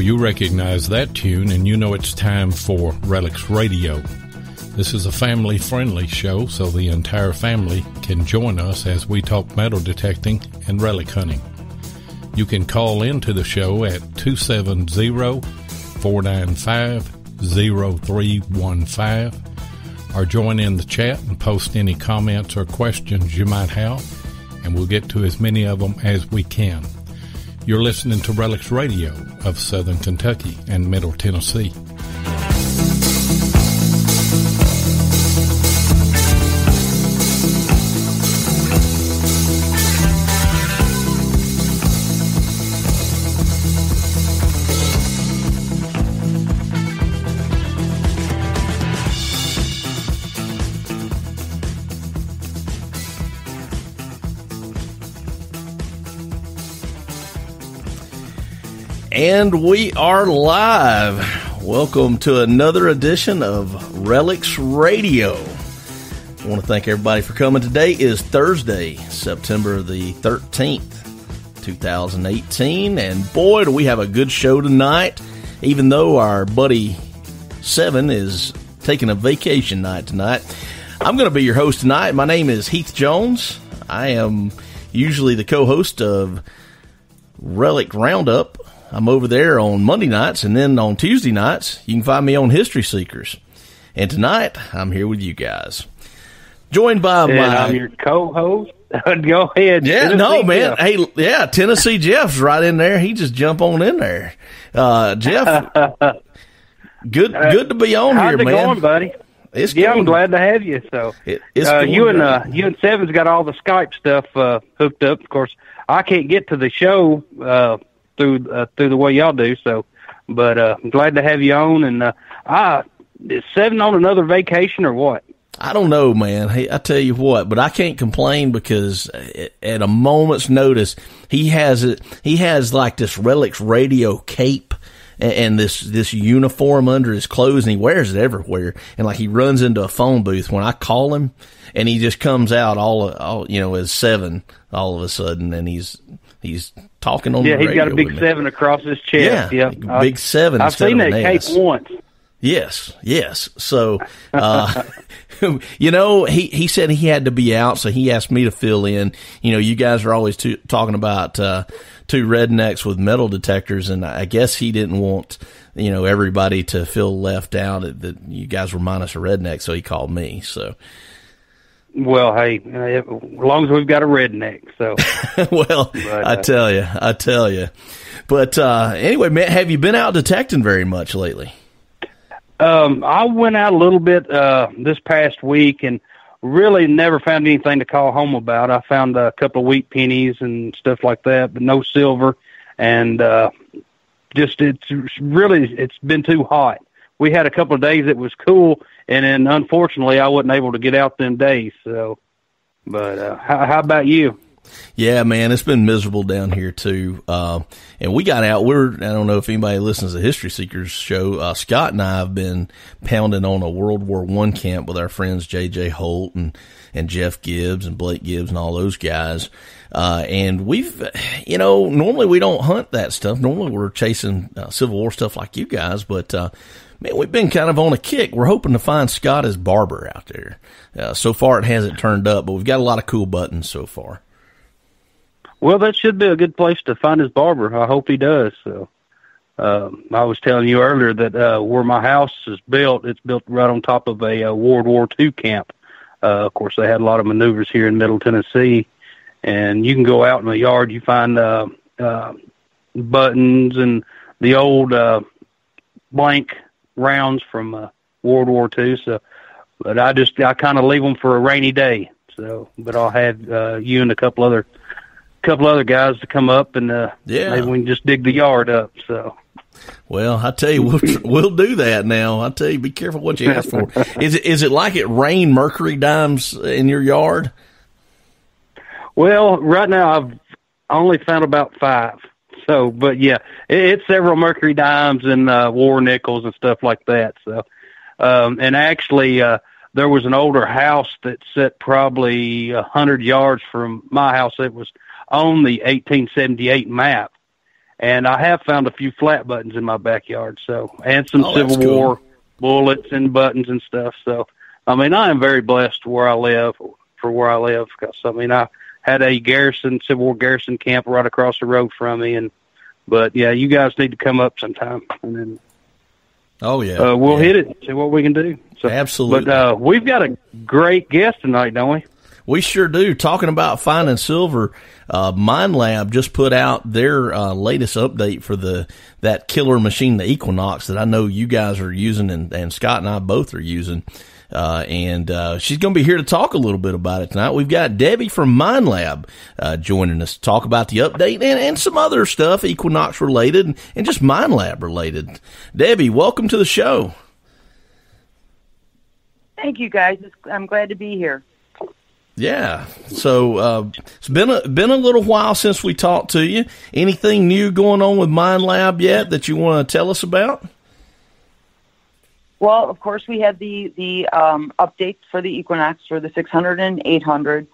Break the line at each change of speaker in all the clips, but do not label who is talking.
You recognize that tune, and you know it's time for Relics Radio. This is a family-friendly show, so the entire family can join us as we talk metal detecting and relic hunting. You can call into the show at 270-495-0315 or join in the chat and post any comments or questions you might have, and we'll get to as many of them as we can. You're listening to Relics Radio of Southern Kentucky and Middle Tennessee.
And we are live. Welcome to another edition of Relics Radio. I want to thank everybody for coming. Today is Thursday, September the 13th, 2018. And boy, do we have a good show tonight, even though our buddy Seven is taking a vacation night tonight. I'm going to be your host tonight. My name is Heath Jones. I am usually the co-host of Relic Roundup. I'm over there on Monday nights, and then on Tuesday nights, you can find me on History Seekers. And tonight, I'm here with you guys. Joined by
I'm your co-host. Go ahead.
Yeah,
Tennessee
no, man.
Jeff.
Hey, yeah, Tennessee Jeff's right in there. He just jump on in there. Jeff, good to be on
how's
here,
it
man.
Going, buddy?
It's
yeah,
cool.
I'm glad to have you. So,
it's cool,
you and Seven's got all the Skype stuff hooked up. Of course, I can't get to the show through the way y'all do. So, but I'm glad to have you on. And is Seven on another vacation or what?
I don't know, man. Hey, I tell you what, but I can't complain because at a moment's notice, he has like this Relics Radio cape and this uniform under his clothes, and he wears it everywhere. And like he runs into a phone booth when I call him, and he just comes out all as Seven all of a sudden, and he's talking on the radio.
Yeah, he's got a big 7 across his chest.
Yeah, big 7.
I've seen that cape once.
Yes. So, he said he had to be out, so he asked me to fill in. You guys are always talking about two rednecks with metal detectors, and I guess he didn't want, everybody to feel left out that you guys were minus a redneck, so he called me, so.
Well, hey, as long as we've got a redneck, so.
Well, but, I tell you. But anyway, man, have you been out detecting very much lately?
I went out a little bit this past week and really never found anything to call home about. I found a couple of wheat pennies and stuff like that, but no silver. And it's been too hot. We had a couple of days that was cool, and then unfortunately I wasn't able to get out them days. So, but how about you?
Yeah, man, it's been miserable down here too. And we got out. I don't know if anybody listens to the History Seekers show. Scott and I have been pounding on a World War I camp with our friends J.J. Holt and Jeff Gibbs and Blake Gibbs and all those guys. And we've, normally we don't hunt that stuff. Normally we're chasing Civil War stuff like you guys, but man, we've been kind of on a kick. We're hoping to find Scott as barber out there. So far it hasn't turned up, but we've got a lot of cool buttons so far.
Well, that should be a good place to find his barber. I hope he does. So, I was telling you earlier that where my house is built, it's built right on top of a World War II camp. Of course, they had a lot of maneuvers here in Middle Tennessee, and you can go out in the yard, you find buttons and the old blank rounds from World War II. So, but I kind of leave them for a rainy day. So, but I'll have you and a couple other guys to come up and maybe we can just dig the yard up. So
Well, I tell you, we'll do that now. I tell you, be careful what you ask for. Is it like it rained mercury dimes in your yard?
Well, right now I've only found about 5. So, but yeah, it's several mercury dimes and war nickels and stuff like that. So, and actually, there was an older house that set probably 100 yards from my house. It was on the 1878 map. And I have found a few flat buttons in my backyard, so, and some Civil War bullets and buttons and stuff. So, I mean, I am very blessed where I live, because, I mean, I had a Civil War garrison camp right across the road from me. But yeah, you guys need to come up sometime, and then we'll hit it, see what we can do. So,
absolutely.
But we've got a great guest tonight, don't we?
We sure do. Talking about finding silver, Minelab just put out their latest update for that killer machine, the Equinox, that I know you guys are using, and Scott and I both are using. And she's going to be here to talk a little bit about it tonight. We've got Debbie from Minelab joining us to talk about the update and some other stuff, Equinox related and just Minelab related. Debbie, welcome to the show.
Thank you, guys. I'm glad to be here.
Yeah. So it's been a little while since we talked to you. Anything new going on with Minelab yet that you want to tell us about?
Well, of course, we had the updates for the Equinox for the 600 and 800.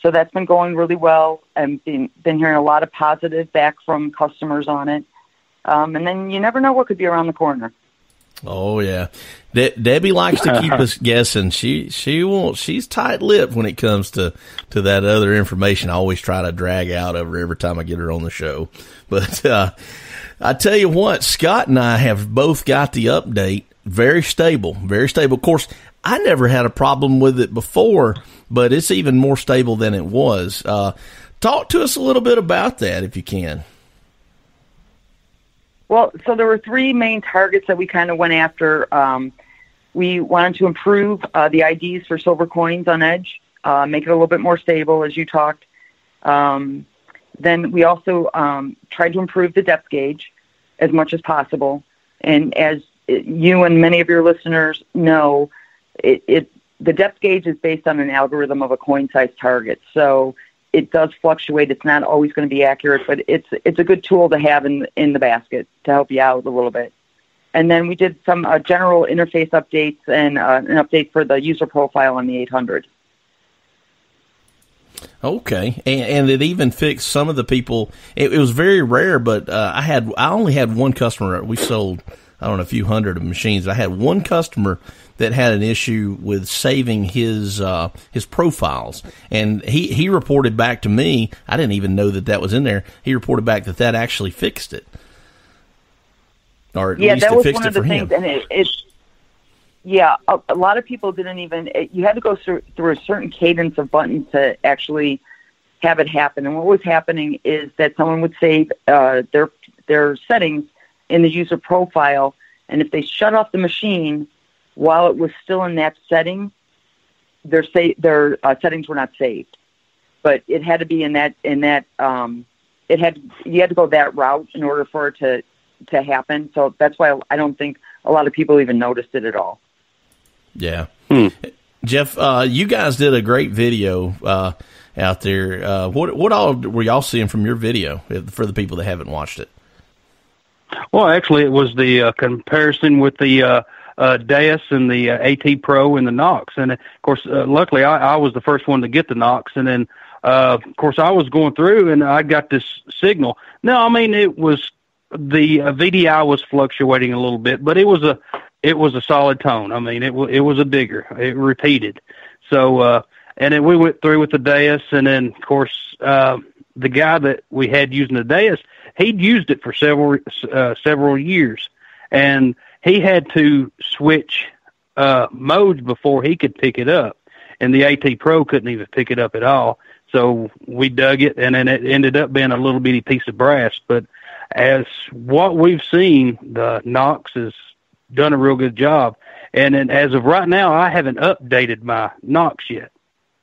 So that's been going really well. I've been hearing a lot of positive back from customers on it. And then you never know what could be around the corner.
Oh yeah, Debbie likes to keep us guessing. She's tight-lipped when it comes to that other information. I always try to drag out of her every time I get her on the show. But I tell you what, Scott and I have both got the update. Very stable, very stable. Of course, I never had a problem with it before, but it's even more stable than it was. Talk to us a little bit about that, if you can.
Well, so there were 3 main targets that we kind of went after. We wanted to improve the IDs for silver coins on Edge, make it a little bit more stable, as you talked. Then we also tried to improve the depth gauge as much as possible. And as you and many of your listeners know, the depth gauge is based on an algorithm of a coin size target. So it does fluctuate. It's not always going to be accurate, but it's a good tool to have in the basket to help you out a little bit. And then we did some general interface updates and an update for the user profile on the 800.
Okay, and it even fixed some of the people. It was very rare, but I only had one customer. We sold, I don't know, a few hundred of machines. I had one customer that had an issue with saving his profiles, and he reported back to me. I didn't even know that was in there. He reported back that actually fixed it, or at least it fixed it for him.
And a lot of people didn't even. You had to go through a certain cadence of buttons to actually have it happen. And what was happening is that someone would save their settings in the user profile, and if they shut off the machine while it was still in that setting, their settings were not saved. But it had to be you had to go that route in order for it to happen. So that's why I don't think a lot of people even noticed it at all.
Yeah. Jeff, you guys did a great video out there. What all were y'all seeing from your video for the people that haven't watched it?
Well, actually, it was the comparison with the Deus and the AT Pro and the Nox. And, of course, luckily, I was the first one to get the Nox. And then, of course, I was going through, and I got this signal. No, I mean, it was the VDI was fluctuating a little bit, but it was a solid tone. I mean, it was a digger. It repeated. So, and then we went through with the Deus, and then, of course, the guy that we had using the Deus, he'd used it for several years, and he had to switch modes before he could pick it up, and the AT Pro couldn't even pick it up at all. So we dug it, and then it ended up being a little bitty piece of brass. But as what we've seen, the Nox has done a real good job. And then as of right now, I haven't updated my Nox yet.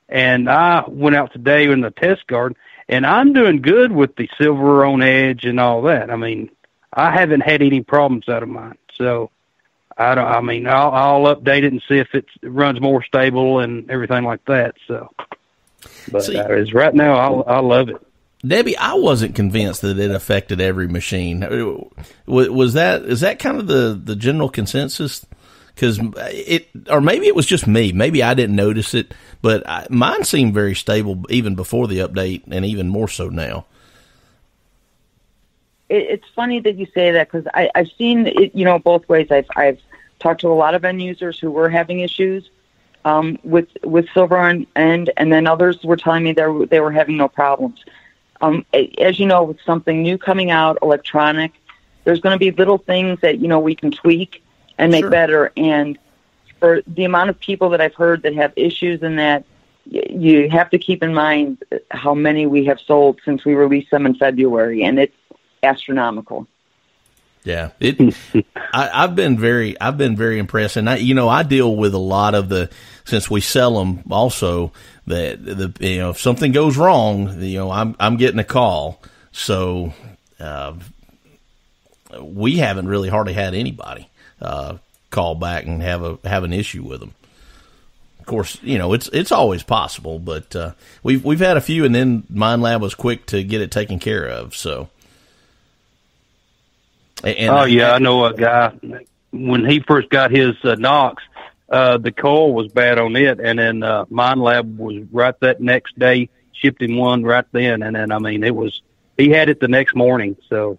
And I went out today in the test garden, and I'm doing good with the silver on edge and all that. I mean, I haven't had any problems out of mine. So I'll update it and see if it runs more stable and everything like that. So, but as right now, I love it.
Debbie, I wasn't convinced that it affected every machine. Is that kind of the general consensus? Because or maybe it was just me. Maybe I didn't notice it, but mine seemed very stable even before the update, and even more so now.
It's funny that you say that, because I've seen it, both ways. I've talked to a lot of end users who were having issues with Silver and then others were telling me they were having no problems. As you know, with something new coming out, electronic, there's going to be little things that, we can tweak and make better. And for the amount of people that I've heard that have issues in that, you have to keep in mind how many we have sold since we released them in February, and it's astronomical.
Yeah, I've been very impressed, and I deal with a lot of since we sell them also, that if something goes wrong, I'm getting a call. So we haven't really hardly had anybody call back and have an issue with them. Of course, it's always possible, but we've had a few, and then Minelab was quick to get it taken care of. So.
I know a guy, when he first got his Knox, the coil was bad on it, and then Minelab was right that next day, shipped him one right then, and then he had it the next morning. So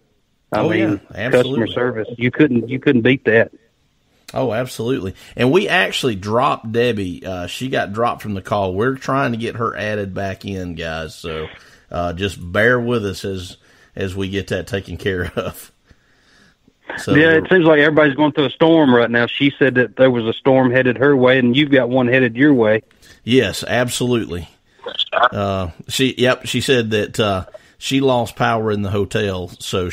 customer service, you couldn't beat that.
Oh, absolutely. And we actually dropped Debbie. She got dropped from the call. We're trying to get her added back in, guys. So just bear with us as we get that taken care of. So,
yeah, it seems like everybody's going through a storm right now. She said that there was a storm headed her way, and you've got one headed your way.
Yes, absolutely. She said that she lost power in the hotel, so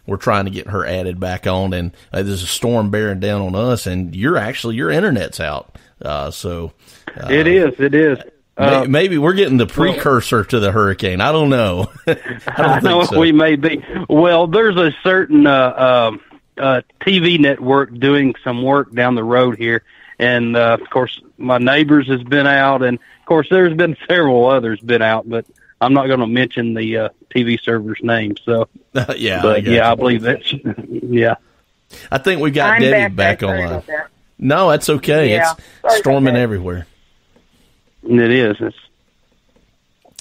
we're trying to get her added back on, and there's a storm bearing down on us, and your internet's out.
It is.
Maybe we're getting the precursor to the hurricane. I don't know.
I know so. We may be. Well, there's a certain TV network doing some work down the road here, and of course, my neighbors has been out, and of course, there's been several others been out, but I'm not going to mention the TV server's name. So, I believe that's yeah.
I think we got Debbie back online. No, that's okay. Yeah. It's storming everywhere.
It is.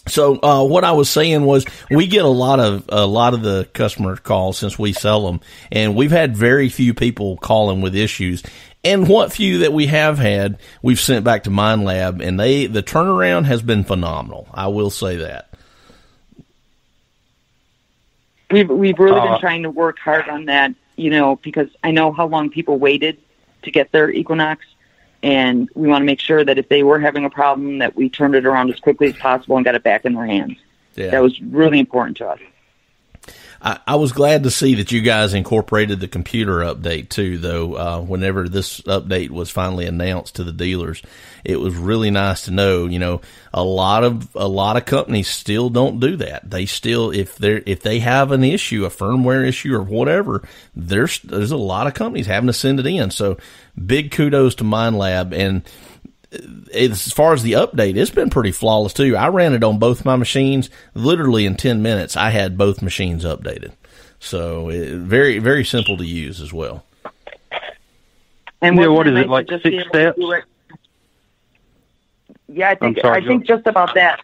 So what I was saying was, we get a lot of the customer calls since we sell them, and we've had very few people calling with issues. And what few that we have had, we've sent back to Minelab, and the turnaround has been phenomenal. I will say that.
We've really been trying to work hard on that, because I know how long people waited to get their Equinox. And we want to make sure that if they were having a problem, that we turned it around as quickly as possible and got it back in their hands. Yeah. That was really important to us.
I was glad to see that you guys incorporated the computer update too, though. Whenever this update was finally announced to the dealers, it was really nice to know. A lot of companies still don't do that. They still, if they have an issue, a firmware issue or whatever, there's a lot of companies having to send it in. So big kudos to Minelab. And as far as the update, it's been pretty flawless too. I ran it on both my machines. Literally in 10 minutes, I had both machines updated. So very, very simple to use as well.
And what is it, like 6 steps?
Yeah, I think just about that.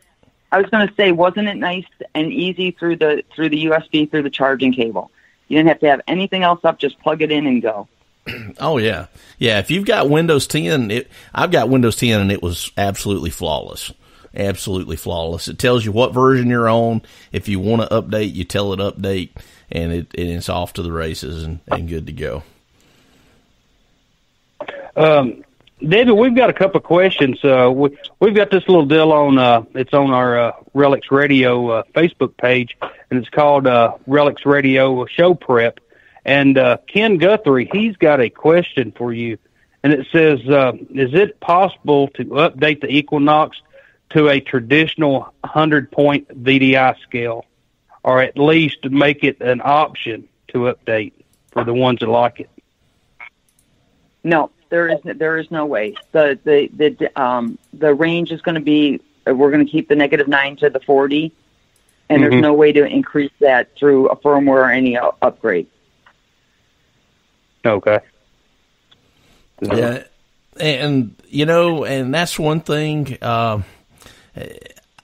I was going to say, wasn't it nice and easy through the USB, through the charging cable? You didn't have to have anything else up, just plug it in and go.
Oh, yeah. Yeah, if you've got Windows 10, I've got Windows 10, and it was absolutely flawless. Absolutely flawless. It tells you what version you're on. If you want to update, you tell it update, and it's off to the races and good to go.
David, we've got a couple of questions. We've got this little deal on, it's on our Relics Radio Facebook page, and it's called Relics Radio Show Prep. And Ken Guthrie, he's got a question for you, and it says, is it possible to update the Equinox to a traditional 100-point VDI scale, or at least make it an option? to update for the ones that like it?
No, there is no way. The range is going to be, we're going to keep the -9 to the 40, and there's no way to increase that through a firmware or any upgrade.
Okay.
Yeah, and and that's one thing.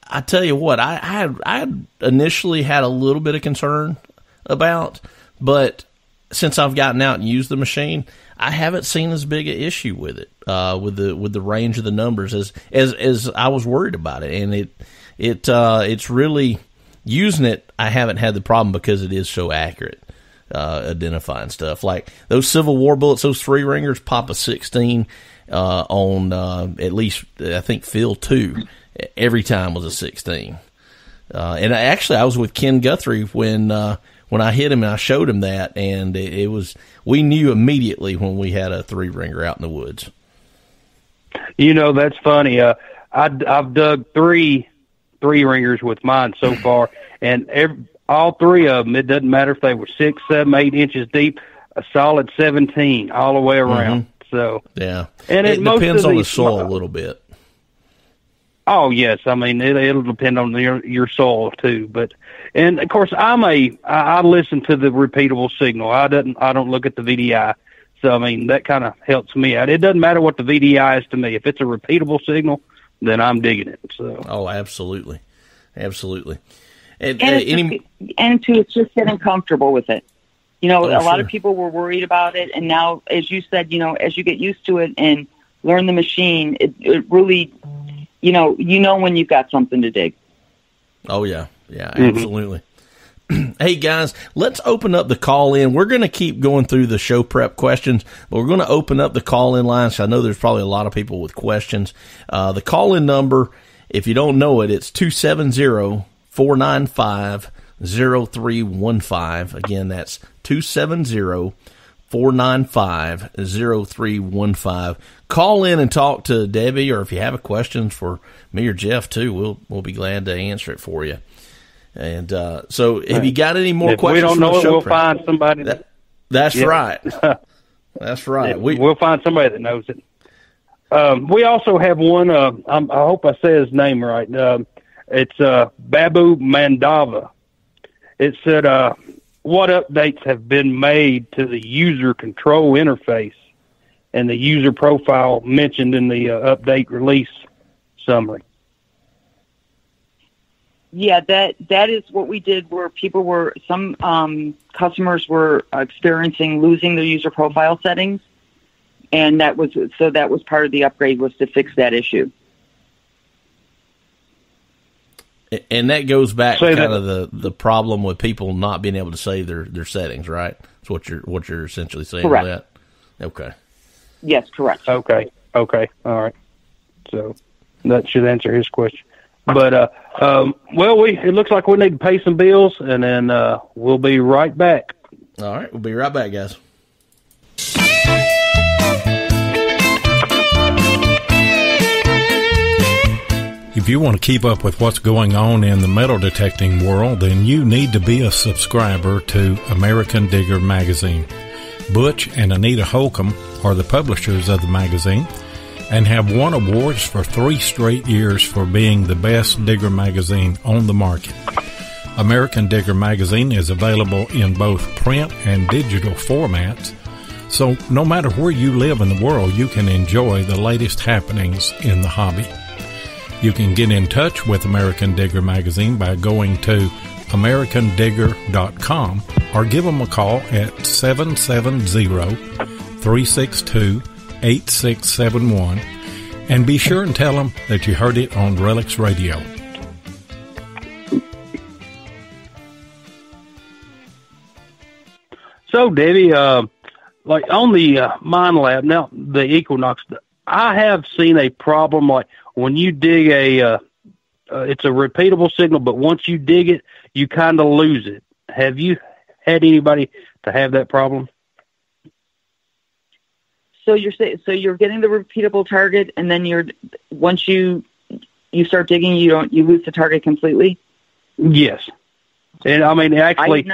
I tell you what, I initially had a little bit of concern about, but since I've gotten out and used the machine, I haven't seen as big an issue with it, with the range of the numbers as I was worried about it, and it's really using it. I haven't had the problem because it is so accurate, identifying stuff like those Civil War bullets. Those 3-ringers pop a 16 on at least I think field 2. Every time was a 16. And I was with Ken Guthrie when I hit him and I showed him that, and it was, we knew immediately when we had a 3-ringer out in the woods.
That's funny. I've dug 3-ringers with mine so far, and all 3 of them, it doesn't matter if they were 6, 7, 8 inches deep, a solid 17 all the way around. So
yeah,
and
it depends on the soil a little bit.
Oh yes, I mean it'll depend on your soil too. And of course I listen to the repeatable signal. I don't look at the VDI. So I mean that kind of helps me out. It doesn't matter what the VDI is to me. If it's a repeatable signal, then I'm digging it. So
absolutely. And
it's just getting comfortable with it. A lot of people were worried about it, and now, as you said, as you get used to it and learn the machine, it really. When you've got something to dig.
Oh, yeah. Yeah, absolutely. Hey, guys, let's open up the call-in. We're going to keep going through the show prep questions, but we're going to open up the call-in lines. I know there's probably a lot of people with questions. The call-in number, if you don't know it, it's 270-495-0315. Again, that's 270-495-0315. Call in and talk to Debbie, or if you have a question for me or Jeff too, we'll be glad to answer it for you. And so, have you got any more questions?
We don't know it. We'll find somebody.
That's right. That's right.
We'll find somebody that knows it. We also have one. I hope I say his name right. It's Babu Mandava. It said, "What updates have been made to the user control interface and the user profile mentioned in the update release summary?"
Yeah, that is what we did, where some customers were experiencing losing their user profile settings, and that was part of the upgrade, was to fix that issue.
And that goes back to kind of the problem with people not being able to save their settings, right? That's what you're essentially saying.
Correct.
With that. Okay.
Yes, correct.
Okay. All right. So that should answer his question. But it looks like we need to pay some bills, and then we'll be right back.
All right, we'll be right back, guys.
If you want to keep up with what's going on in the metal detecting world, then you need to be a subscriber to American Digger magazine. Butch and Anita Holcomb are the publishers of the magazine and have won awards for 3 straight years for being the best digger magazine on the market. American Digger magazine is available in both print and digital formats, so no matter where you live in the world, you can enjoy the latest happenings in the hobby. You can get in touch with American Digger magazine by going to americandigger.com or give them a call at 770-362-8671 and be sure and tell them that you heard it on Relics Radio.
So, Debbie, like on the Minelab, now the Equinox, I have seen a problem like when you dig it's a repeatable signal, but once you dig it, you kind of lose it. Have you had anybody to have that problem?
So you're getting the repeatable target, and then once you start digging, you lose the target completely?
Yes. And I mean, actually,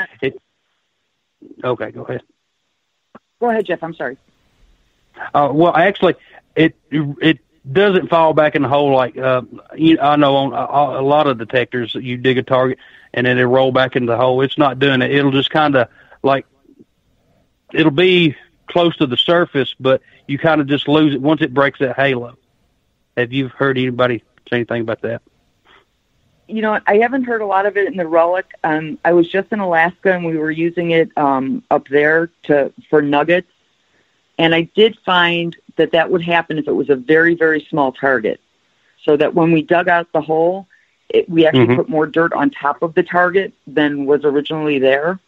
Okay, go ahead.
Go ahead, Jeff. I'm sorry.
Well, actually, it doesn't fall back in the hole like I know on a lot of detectors. You dig a target and then it roll back into the hole. It's not doing it. It'll just kind of like it'll be close to the surface, but you kind of just lose it once it breaks that halo. Have you heard anybody say anything about that?
You know, I haven't heard a lot of it in the Relic. I was just in Alaska and we were using it up there for nuggets. And I did find that would happen if it was a very, very small target. So that when we dug out the hole, we actually put more dirt on top of the target than was originally there,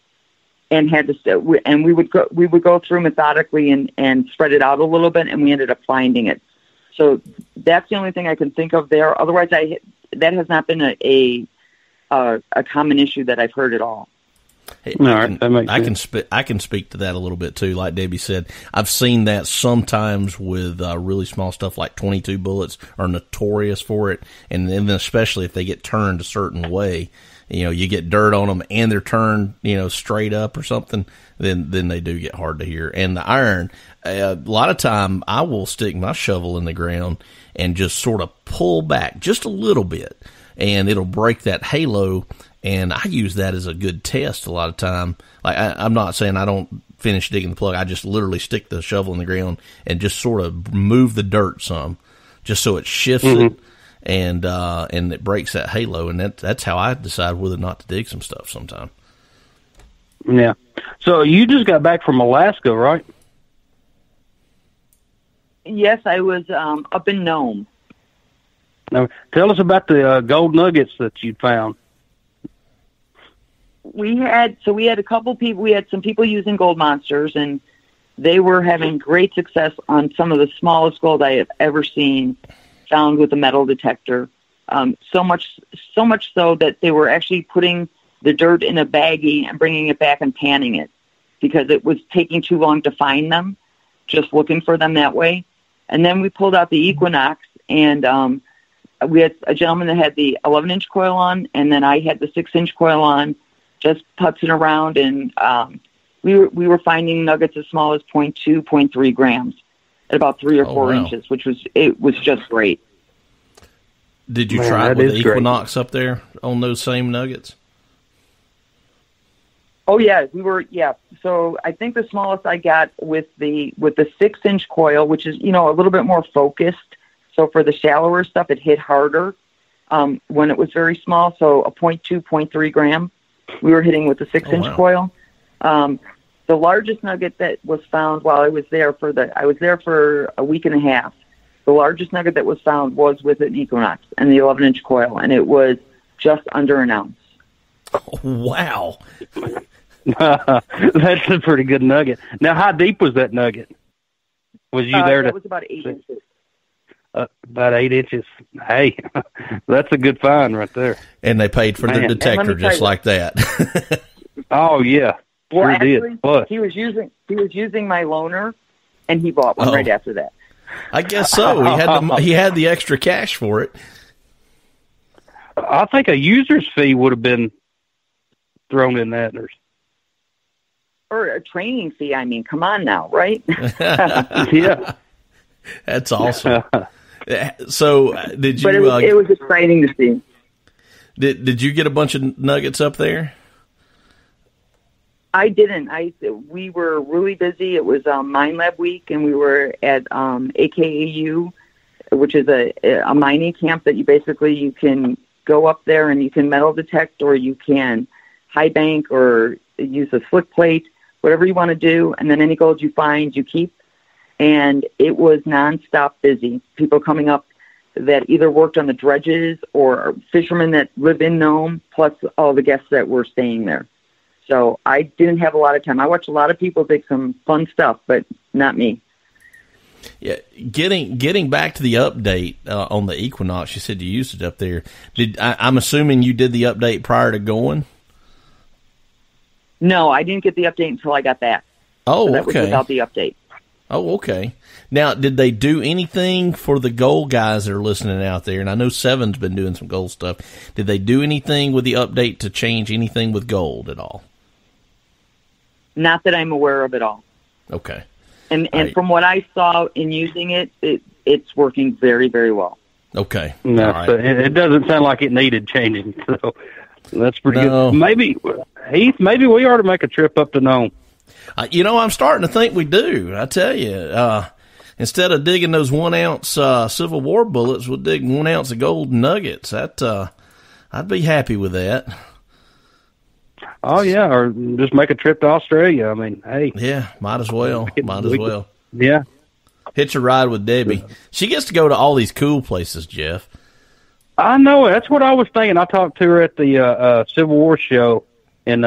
and we would go through methodically and spread it out a little bit, and we ended up finding it. So that's the only thing I can think of there. Otherwise, that has not been a common issue that I've heard at all.
Hey, I can speak to that a little bit too. Like Debbie said, I've seen that sometimes with really small stuff like 22 bullets are notorious for it, and then especially if they get turned a certain way, you get dirt on them and they're turned straight up or something, then they do get hard to hear. And the iron, a lot of time I will stick my shovel in the ground and just sort of pull back just a little bit, and it'll break that halo. And I use that as a good test a lot of time. Like I'm not saying I don't finish digging the plug. I just literally stick the shovel in the ground and just sort of move the dirt some, just so it shifts it and it breaks that halo. And that's how I decide whether or not to dig some stuff sometime.
Yeah. So you just got back from Alaska, right?
Yes, I was up in Nome.
Now, tell us about the gold nuggets that you found.
We had a couple people. We had some people using gold monsters, and they were having great success on some of the smallest gold I have ever seen found with a metal detector. So much so that they were actually putting the dirt in a baggie and bringing it back and panning it because it was taking too long to find them, just looking for them that way. And then we pulled out the Equinox, and we had a gentleman that had the 11-inch coil on, and then I had the 6-inch coil on, just putzing around, and we were finding nuggets as small as 0.2, 0.3 grams at about 3 or 4 inches, which was just great.
Did you try it with the Equinox up there on those same nuggets?
Oh yeah, So I think the smallest I got with the 6-inch coil, which is a little bit more focused. So for the shallower stuff, it hit harder when it was very small. So a 0.2, 0.3 gram. We were hitting with the 6-inch coil. The largest nugget that was found while I was there for a week and a half. The largest nugget that was found was with an Equinox and the 11-inch coil, and it was just under an ounce.
Oh, wow.
That's a pretty good nugget. Now, how deep was that nugget? Was you there?
That was about 8 inches.
About 8 inches. Hey, that's a good find right there.
And they paid for their detector just like that.
Oh yeah,
well,
sure
actually,
did. But
he was using my loaner, and he bought one right after that.
I guess so. He had the extra cash for it.
I think a user's fee would have been thrown in that,
or a training fee. I mean, come on now, right?
Yeah.
That's awesome. So, did you?
But it was exciting to see.
Did you get a bunch of nuggets up there?
I didn't. We were really busy. It was Minelab week, and we were at AKAU, which is a mining camp that you can go up there and you can metal detect, or you can high bank, or use a slick plate, whatever you want to do. And then any gold you find, you keep. And it was nonstop busy. People coming up that either worked on the dredges or fishermen that live in Nome, plus all the guests that were staying there. So I didn't have a lot of time. I watched a lot of people dig some fun stuff, but not me.
Yeah, getting back to the update on the Equinox, you said you used it up there. I'm assuming you did the update prior to going?
No, I didn't get the update until I got back.
Oh,
so that
okay.
was without the update.
Oh, okay. Now, did they do anything for the gold guys that are listening out there? And I know Seven's been doing some gold stuff. Did they do anything with the update to change anything with gold at all?
Not that I'm aware of at all.
Okay.
And from what I saw in using it, it's working very, very well.
Okay.
No,
all right.
so it doesn't sound like it needed changing, so that's pretty good. Maybe, Heath, maybe we ought to make a trip up to Nome.
I'm starting to think we do. I tell you, instead of digging those 1 ounce Civil War bullets, we'll dig 1 ounce of gold nuggets. I'd be happy with that.
Oh yeah, or just make a trip to Australia. I mean, hey.
Yeah, might as well.
Yeah.
Hitch a ride with Debbie. She gets to go to all these cool places, Jeff.
I know. That's what I was thinking. I talked to her at the Civil War show in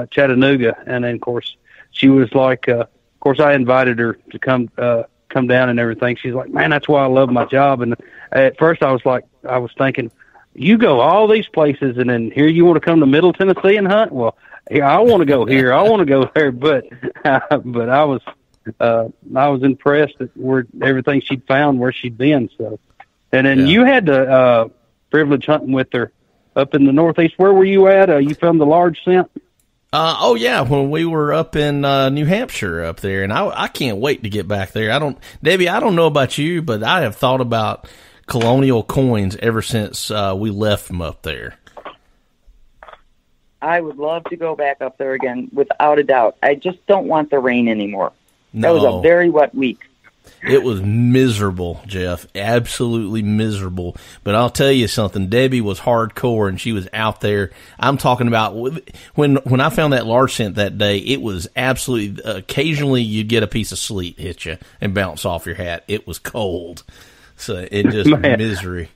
Chattanooga, and then of course she was like, of course I invited her to come down and everything. She's like, man, that's why I love my job. And at first I was thinking, you go all these places, and then here you want to come to Middle Tennessee and hunt? Well, I want to go here. I want to go there, but I was impressed at everything she'd found, where she'd been. So, and then you had the privilege hunting with her up in the Northeast. Where were you at? You filmed the large scent?
Oh yeah, when we were up in New Hampshire up there, and I can't wait to get back there. Debbie, I don't know about you, but I have thought about colonial coins ever since we left from up there.
I would love to go back up there again, without a doubt. I just don't want the rain anymore.
No.
That was a very wet week.
It was miserable, Jeff. Absolutely miserable. But I'll tell you something. Debbie was hardcore, and she was out there. I'm talking about when I found that large scent that day, it was absolutely, occasionally you'd get a piece of sleet hit you and bounce off your hat. It was cold. So it just misery.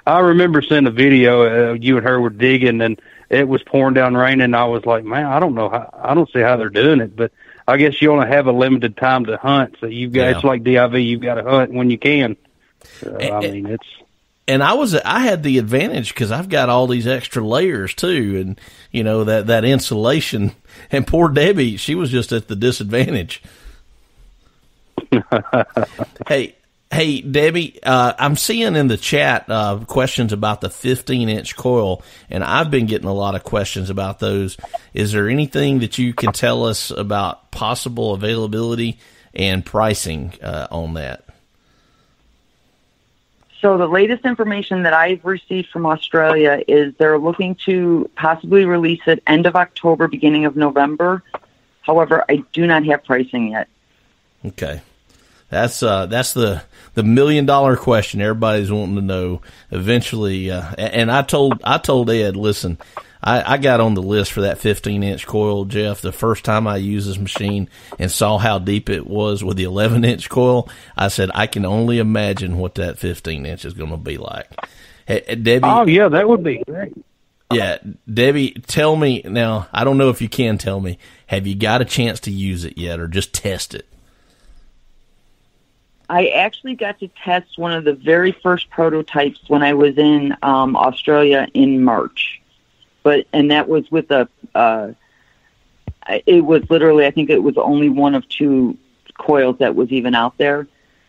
I remember seeing a video. You and her were digging, and it was pouring down rain. And I was like, man, I don't see how they're doing it. But I guess you only have a limited time to hunt. So you've got it's like DIV. You've got to hunt when you can.
And I had the advantage because I've got all these extra layers too, and that insulation. And poor Debbie, she was just at the disadvantage. Hey, Debbie, I'm seeing in the chat questions about the 15-inch coil, and I've been getting a lot of questions about those. Is there anything that you can tell us about possible availability and pricing on that?
So the latest information that I've received from Australia is they're looking to possibly release it end of October, beginning of November. However, I do not have pricing yet.
Okay. That's the $1 million question everybody's wanting to know eventually. And I told Ed, listen, I got on the list for that 15-inch coil, Jeff. The first time I used this machine and saw how deep it was with the 11-inch coil, I said, I can only imagine what that 15-inch is going to be like. Hey, Debbie.
Oh yeah, that would be great.
Yeah, Debbie, tell me now. I don't know if you can tell me. Have you got a chance to use it yet, or just test it?
I actually got to test one of the very first prototypes when I was in Australia in March, and that was with it was literally, I think it was only one of two coils that was even out there,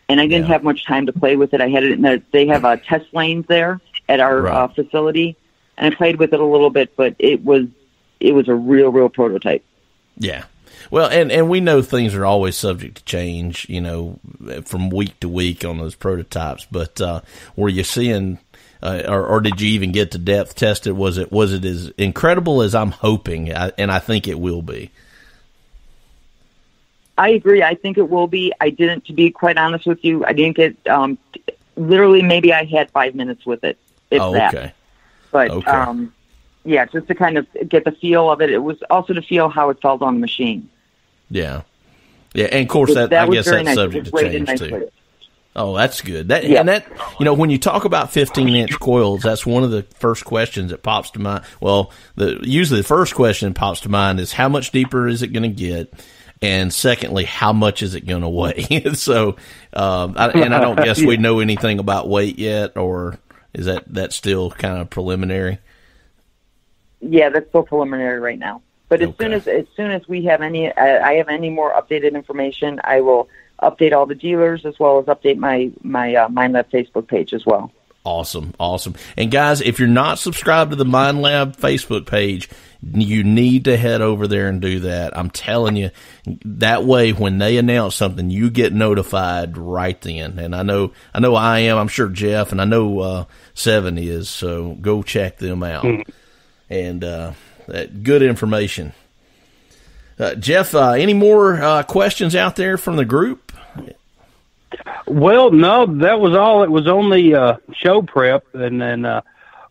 and I didn't have much time to play with it. I had it in they have test lanes there at our facility, and I played with it a little bit, but it was a real prototype.
Yeah. Well, and we know things are always subject to change, from week to week on those prototypes. But were you seeing, or did you even get to depth test it? Was it as incredible as I'm hoping? And I think it will be.
I agree. I think it will be. I didn't, to be quite honest with you, I didn't get literally. Maybe I had 5 minutes with it, if that.
Okay.
But yeah, just to kind of get the feel of it. It was also to feel how it felt on the machine.
Yeah. Yeah, and of course I guess that's nice. Subject to change too. Oh, that's good. When you talk about 15-inch coils, that's one of the first questions that pops to mind. Well, usually the first question that pops to mind is how much deeper is it going to get? And secondly, how much is it going to weigh? So, I don't guess we know anything about weight yet, or is that still kind of preliminary?
Yeah, that's still preliminary right now. But as soon as we have I have any more updated information, I will update all the dealers as well as update my Minelab Facebook page as well.
Awesome. And guys, if you're not subscribed to the Minelab Facebook page, you need to head over there and do that. I'm telling you, that way when they announce something, you get notified right then. And I know I am. I'm sure Jeff, and I know Seven is. So go check them out. And good information. Jeff, any more questions out there from the group?
Well, no, that was all. It was only show prep, and then,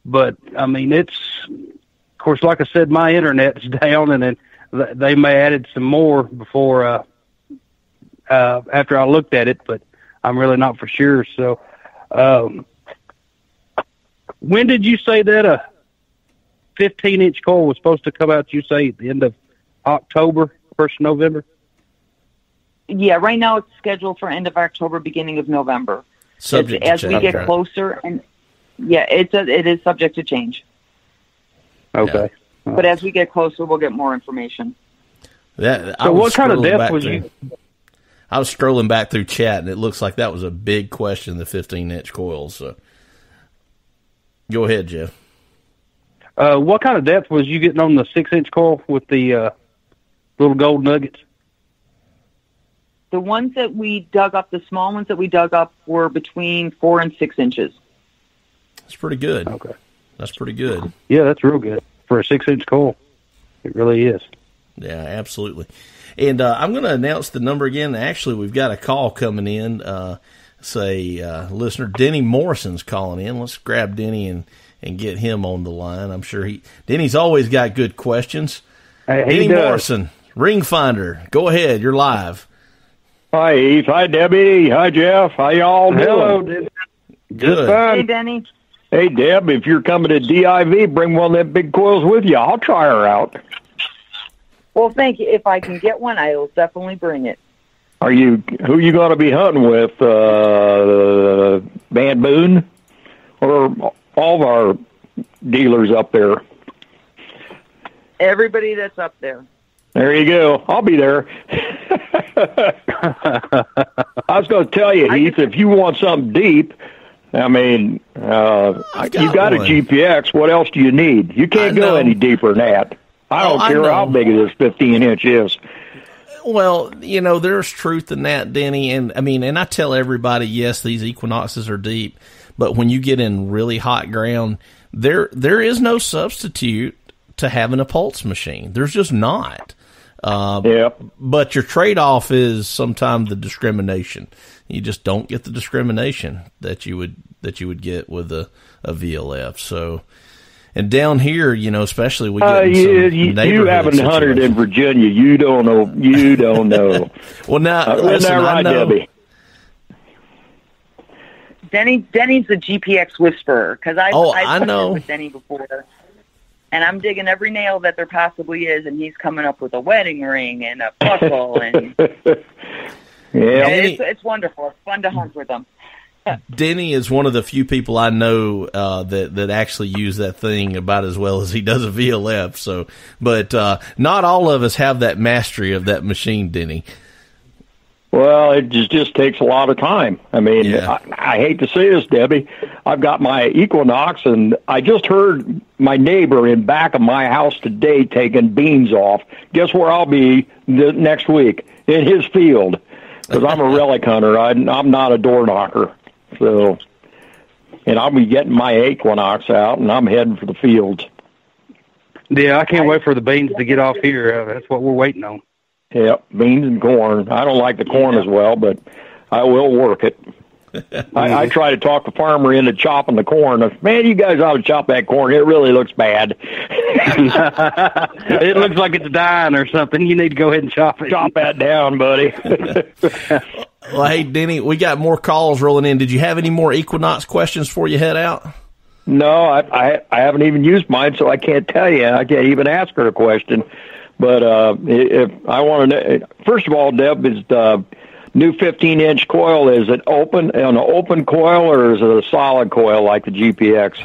but I mean, it's, of course, like I said, my internet's down, and then they may added some more before after I looked at it, but I'm really not for sure. So, when did you say that a 15-inch coil was supposed to come out? You say at the end of October, 1st of November?
Yeah, right now it's scheduled for end of October, beginning of November.
Subject
as
to
we get closer, and it is subject to change.
Okay.
Yeah.
But as we get closer, we'll get more information.
So what kind of depth was you?
I was scrolling back through chat, and it looks like that was a big question, the 15-inch coils. So go ahead, Jeff.
What kind of depth was you getting on the 6-inch coil with the little gold nuggets?
The ones that we dug up, the small ones that we dug up, were between 4 and 6 inches.
That's pretty good.
Okay.
That's pretty good.
Yeah, that's real good for a 6-inch coil. It really is.
Yeah, absolutely. And I'm going to announce the number again. Actually, we've got a call coming in. Listener Denny Morrison's calling in. Let's grab Denny and get him on the line. I'm sure Denny's always got good questions. Denny Morrison, Ring Finder. Go ahead. You're live.
Hi, Heath. Hi, Debbie. Hi, Jeff. How y'all doing?
Hello, Denny.
Good.
Hey, Denny.
Hey, Deb, if you're coming to DIV, bring one of them big coils with you. I'll try her out.
Well, thank you. If I can get one, I will definitely bring it.
Who are you going to be hunting with? Van Boone? Or all of our dealers up there?
Everybody that's up there.
There you go. I'll be there. I was going to tell you, Heath, if you want something deep, I mean, you got a GPX. What else do you need? You can't go any deeper than that. I don't care how big this 15-inch is.
Well, there's truth in that, Denny. And I tell everybody, yes, these Equinoxes are deep, but when you get in really hot ground, there is no substitute to having a pulse machine. There's just not. But your trade-off is sometimes the discrimination. You just don't get the discrimination that you would get with a VLF. So, and down here, especially we get
you haven't hunted in Virginia. You don't know.
Well, now listen,
that right,
I know.
Debbie?
Denny's the GPX whisperer, because I've hunted with Denny before. And I'm digging every nail that there possibly is, and he's coming up with a wedding ring and a buckle, and it's wonderful. It's fun to hunt with them.
Denny is one of the few people I know that actually use that thing about as well as he does a VLF. So, but not all of us have that mastery of that machine, Denny.
Well, it just takes a lot of time. I mean, I hate to say this, Debbie. I've got my Equinox, and I just heard my neighbor in back of my house today taking beans off. Guess where I'll be next week? In his field, because I'm a relic hunter. I'm not a door knocker. So, and I'll be getting my Equinox out, and I'm heading for the fields.
Yeah, I can't wait for the beans to get off here. That's what we're waiting on.
Yep, beans and corn. I don't like the corn as well, but I will work it. I try to talk the farmer into chopping the corn. Man, you guys ought to chop that corn. It really looks bad.
It looks like it's dying or something. You need to go ahead and chop it.
Chop that down, buddy.
Well, hey, Denny, we got more calls rolling in. Did you have any more Equinox questions before you head out?
No, I haven't even used mine, so I can't tell you. I can't even ask her a question. But if I want to know, first of all, Deb, is the new 15-inch coil, is it an open coil, or is it a solid coil like the GPX?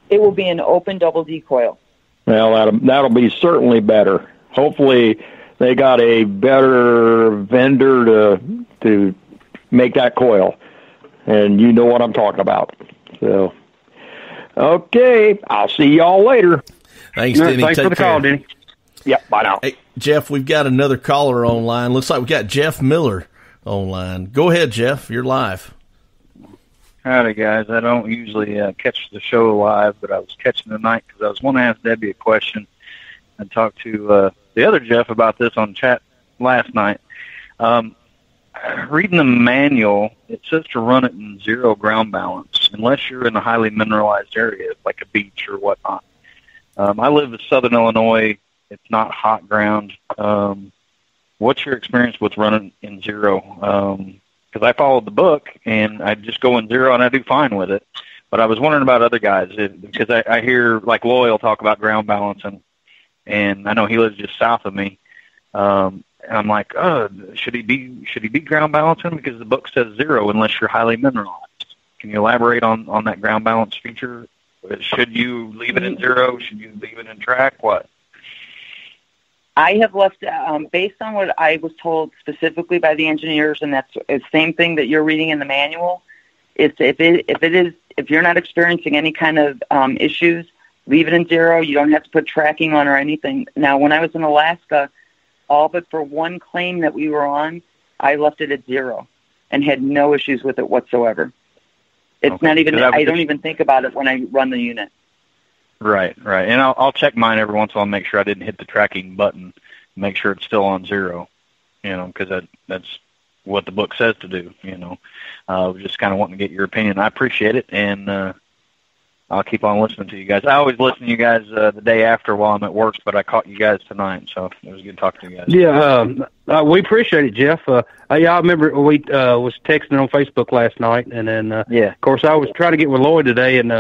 It will be an open double D coil.
Well, that'll be certainly better. Hopefully, they got a better vendor to make that coil, and you know what I'm talking about. So, okay, I'll see y'all later.
Thanks, Denny.
Thanks for the call, Denny.
Yep, bye now.
Hey, Jeff, we've got another caller online. Looks like we got Jeff Miller online. Go ahead, Jeff. You're live.
Howdy, guys. I don't usually catch the show live, but I was catching tonight because I was going to ask Debbie a question. I talked to the other Jeff about this on chat last night. Reading the manual, it says to run it in 0 ground balance, unless you're in a highly mineralized area, like a beach or whatnot. I live in southern Illinois. It's not hot ground. What's your experience with running in 0? Because I followed the book, and I just go in 0, and I do fine with it. But I was wondering about other guys, because I hear, like, Loyal talk about ground balancing, and I know he lives just south of me. And I'm like, should he be ground balancing? Because the book says 0 unless you're highly mineralized. Can you elaborate on that ground balance feature? Should you leave it in 0? Should you leave it in track? What?
I have left, based on what I was told specifically by the engineers, and that's the same thing that you're reading in the manual. If you're not experiencing any kind of issues, leave it in 0. You don't have to put tracking on or anything. Now, when I was in Alaska, all but for one claim that we were on, I left it at 0 and had no issues with it whatsoever. It's
okay.
Not even, I don't even think about it when I run the unit.
Right. And I'll check mine every once in a while and make sure I didn't hit the tracking button, make sure it's still on 0, because that's what the book says to do, just kind of wanting to get your opinion. I appreciate it, and I'll keep on listening to you guys. I always listen to you guys the day after while I'm at work, but I caught you guys tonight, so it was good talking to you guys.
Yeah, we appreciate it, Jeff. I remember we was texting on Facebook last night, and then of course I was trying to get with Lloyd today and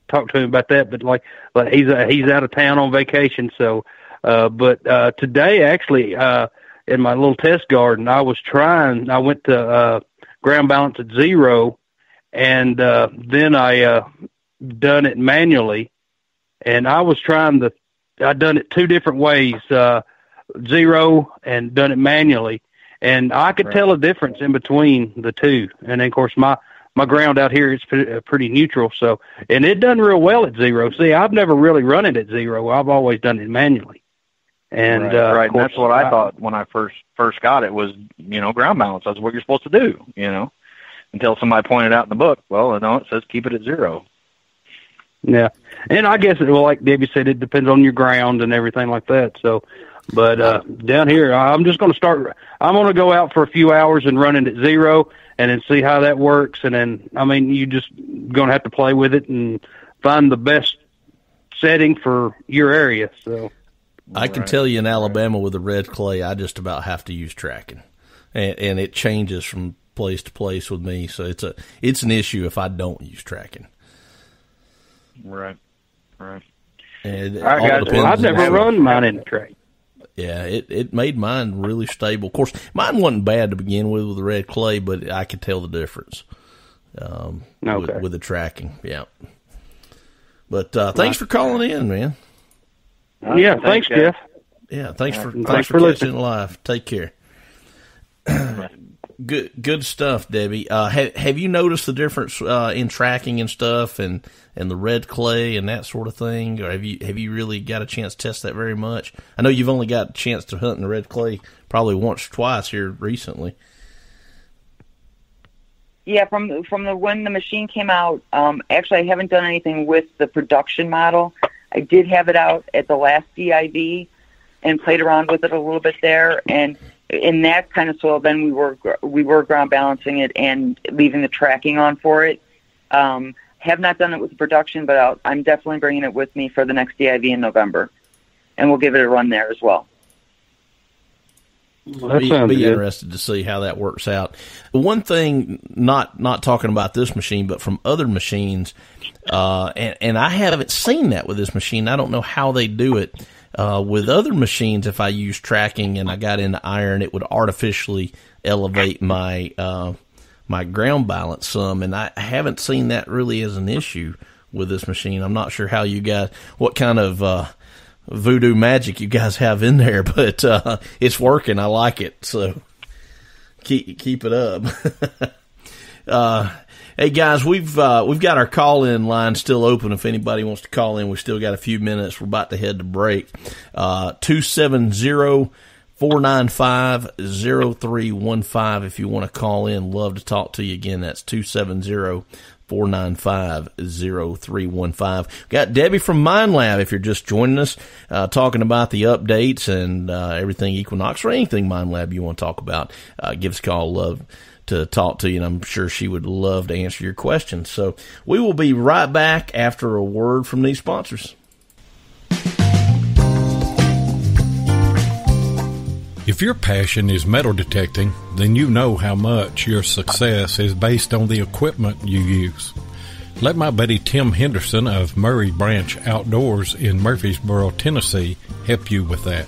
talk to him about that, but like he's out of town on vacation, so but today actually in my little test garden I went to ground balance at 0, and then I done it manually, and I done it 2 different ways, 0 and done it manually, and I could tell a difference in between the 2. And then of course my ground out here is pretty neutral, so, and it done real well at 0. See, I've never really run it at 0. I've always done it manually. And
right. And that's what I thought when I first got it was, ground balance. That's what you're supposed to do, until somebody pointed out in the book, well, no, it says keep it at 0.
Yeah. And I guess, like Debbie said, it depends on your ground and everything like that. So, but down here, I'm just going to I'm going to go out for a few hours and run it at 0 and then see how that works. And then, you just going to have to play with it and find the best setting for your area. So
I can tell you in Alabama with the red clay, I just about have to use tracking, and it changes from place to place with me. So it's an issue if I don't use tracking.
Right.
And
I've never run mine in the track.
Yeah, it made mine really stable. Of course, mine wasn't bad to begin with the red clay, but I could tell the difference with the tracking. Yeah. But thanks for calling in, man.
Yeah, thanks, Jeff.
Yeah, thanks for catching live. Take care. Good stuff, Debbie. Have you noticed the difference in tracking and stuff, and the red clay and that sort of thing? Or have you really got a chance to test that very much? I know you've only got a chance to hunt in the red clay probably once or twice here recently.
Yeah, from the when the machine came out, actually I haven't done anything with the production model. I did have it out at the last DIV and played around with it a little bit there, and in that kind of soil, then we were ground balancing it and leaving the tracking on for it. Have not done it with the production, but I'm definitely bringing it with me for the next DIV in November, and we'll give it a run there as well.
Be interested to see how that works out. One thing, not talking about this machine, but from other machines, and I haven't seen that with this machine. I don't know how they do it. With other machines, if I use tracking and I got into iron, it would artificially elevate my my ground balance some, and I haven't seen that really as an issue with this machine. I'm not sure how you guys, what kind of voodoo magic you guys have in there, but it's working. I like it, so keep it up. Hey guys, we've got our call-in line still open. If anybody wants to call in, we still got a few minutes. We're about to head to break. 270-495-0315. If you want to call in, love to talk to you again. That's 270-495-0315. Got Debbie from Minelab, if you're just joining us, talking about the updates and everything Equinox or anything Minelab you want to talk about. Give us a call. Love to talk to you, and I'm sure she would love to answer your questions. So we will be right back after a word from these sponsors.
If your passion is metal detecting, then you know how much your success is based on the equipment you use. Let my buddy Tim Henderson of Murray Branch Outdoors in Murfreesboro, Tennessee, help you with that.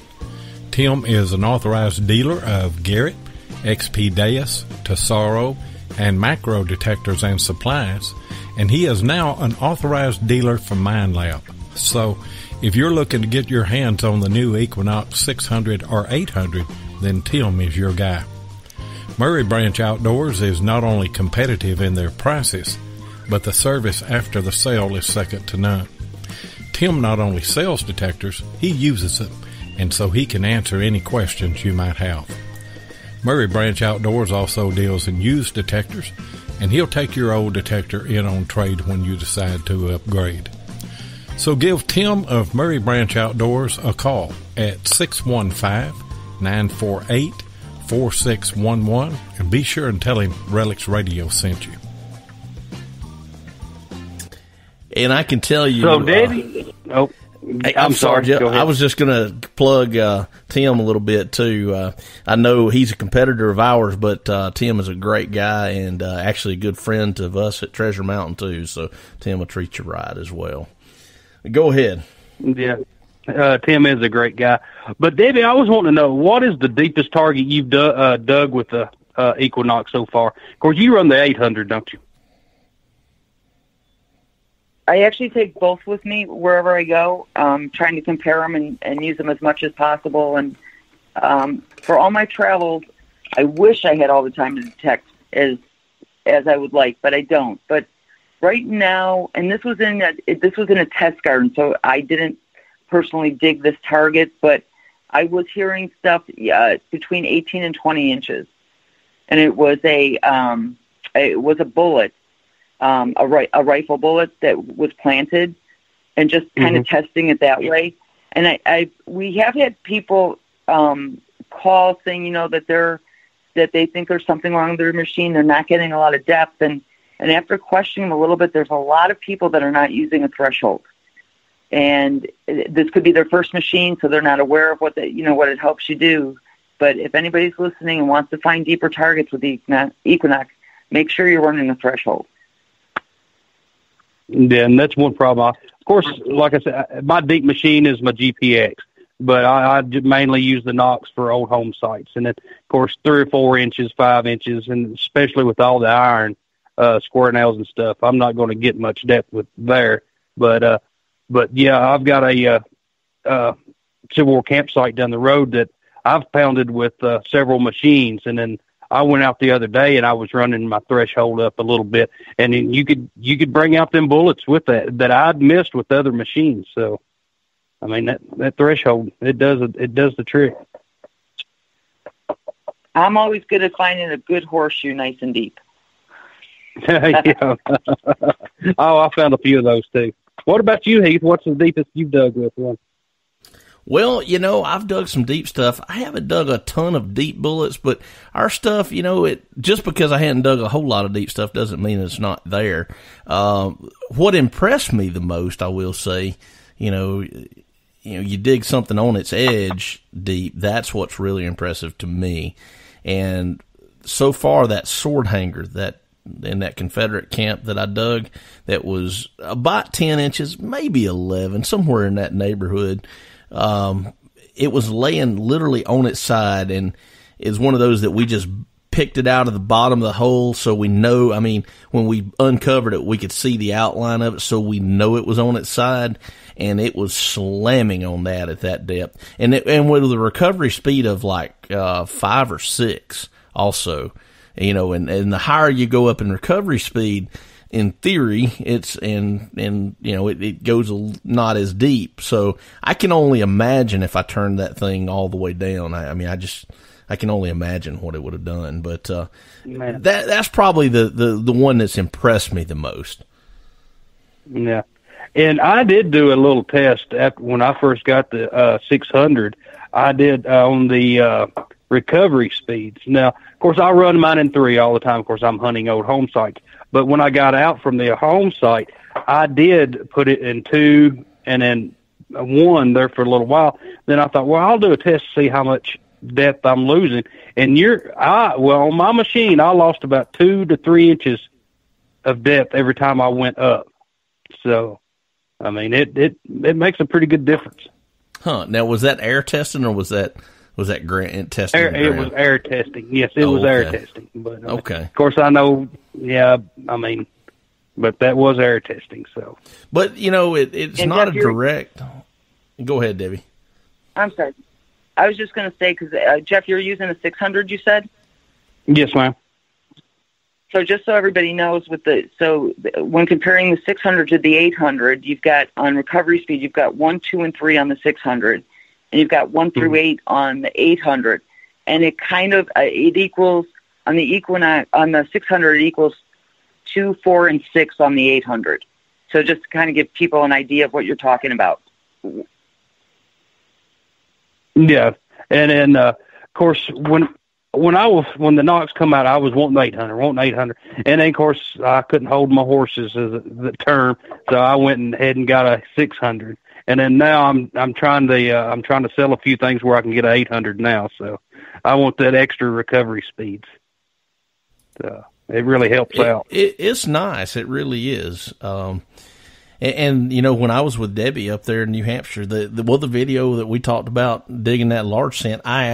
Tim is an authorized dealer of Garrett, XP Deus, Tesoro, and Macro detectors and supplies, and he is now an authorized dealer for Minelab. So, if you're looking to get your hands on the new Equinox 600 or 800, then Tim is your guy. Murray Branch Outdoors is not only competitive in their prices, but the service after the sale is second to none. Tim not only sells detectors, he uses them, and so he can answer any questions you might have. Murray Branch Outdoors also deals in used detectors, and he'll take your old detector in on trade when you decide to upgrade. So give Tim of Murray Branch Outdoors a call at 615-948-4611, and be sure and tell him Relics Radio sent you.
And I can tell you...
So, Debbie...
Hey, I'm sorry, Jeff. I was just going to plug Tim a little bit, too. I know he's a competitor of ours, but Tim is a great guy and actually a good friend of us at Treasure Mountain, too. So Tim will treat you right as well. Go ahead.
Yeah, Tim is a great guy. But, Debbie, I was wanting to know, what is the deepest target you've dug with the Equinox so far? Of course, you run the 800, don't you?
I actually take both with me wherever I go, trying to compare them and use them as much as possible. And for all my travels, I wish I had all the time to detect as I would like, but I don't. But right now, and this was in a test garden, so I didn't personally dig this target, but I was hearing stuff between 18 and 20 inches, and it was a bullet. A rifle bullet that was planted, and just kind of testing it that way. And we have had people call saying, that they think there's something wrong with their machine. They're not getting a lot of depth, and after questioning them a little bit, there's a lot of people that are not using a threshold, and this could be their first machine, so they're not aware of what it helps you do. But if anybody's listening and wants to find deeper targets with the Equinox, make sure you're running a threshold.
Yeah, and that's one problem. Of course, like I said, my deep machine is my GPX, but I mainly use the Nox for old home sites. And then, of course, 3 or 4 inches, 5 inches, and especially with all the iron, square nails and stuff, I'm not going to get much depth with there. But yeah, I've got a Civil War campsite down the road that I've pounded with several machines, and then I went out the other day and I was running my threshold up a little bit, and then you could bring out them bullets with that I'd missed with other machines. So, I mean, that threshold, it does the trick.
I'm always good at finding a good horseshoe nice and deep.
Yeah. Oh, I found a few of those too. What about you, Heath? What's the deepest you've dug with one?
Well, I've dug some deep stuff. I haven't dug a ton of deep bullets, but our stuff, just because I hadn't dug a whole lot of deep stuff doesn't mean it's not there. What impressed me the most, I will say, you dig something on its edge deep. That's what's really impressive to me. And so far, that sword hanger in that Confederate camp that I dug, that was about 10 inches, maybe 11, somewhere in that neighborhood. It was laying literally on its side, and is one of those that we just picked it out of the bottom of the hole, so we know, when we uncovered it, we could see the outline of it, so we know it was on its side, and it was slamming on that at that depth. And with a recovery speed of like 5 or 6 also. and the higher you go up in recovery speed, in theory, it goes not as deep. So I can only imagine if I turned that thing all the way down. I can only imagine what it would have done. But that's probably the one that's impressed me the most.
Yeah. And I did do a little test when I first got the 600. I did on the recovery speeds. Now, of course, I run mine in 3 all the time. Of course, I'm hunting old home sites. But when I got out from the home site, I did put it in 2 and then 1 there for a little while. Then I thought, well, I'll do a test to see how much depth I'm losing. And on my machine, I lost about 2 to 3 inches of depth every time I went up. So, I mean, it makes a pretty good difference.
Huh. Now, was that air testing or was that testing?
It was air testing. Yes, it was air testing. But
okay.
Of course, I know. Yeah, I mean, but that was air testing. So,
but it's not a direct. Go ahead, Debbie.
I'm sorry. I was just going to say because Jeff, you're using a 600. You said.
Yes, ma'am.
So just so everybody knows, when comparing the 600 to the 800, you've got on recovery speed, you've got 1, 2, and 3 on the 600, and you've got 1 through 8 on the 800, and it kind of it equals on the Equinox on the 600 it equals 2, 4, and 6 on the 800. So just to kind of give people an idea of what you're talking about.
Yeah, and then of course when the Knox come out, I was wanting 800, and then of course I couldn't hold my horses as the term, so I went ahead and got a 600, and then now I'm trying to sell a few things where I can get an 800 now, so I want that extra recovery speeds. So it really helps out.
It's nice, it really is. And when I was with Debbie up there in New Hampshire, the video that we talked about digging that large scent, I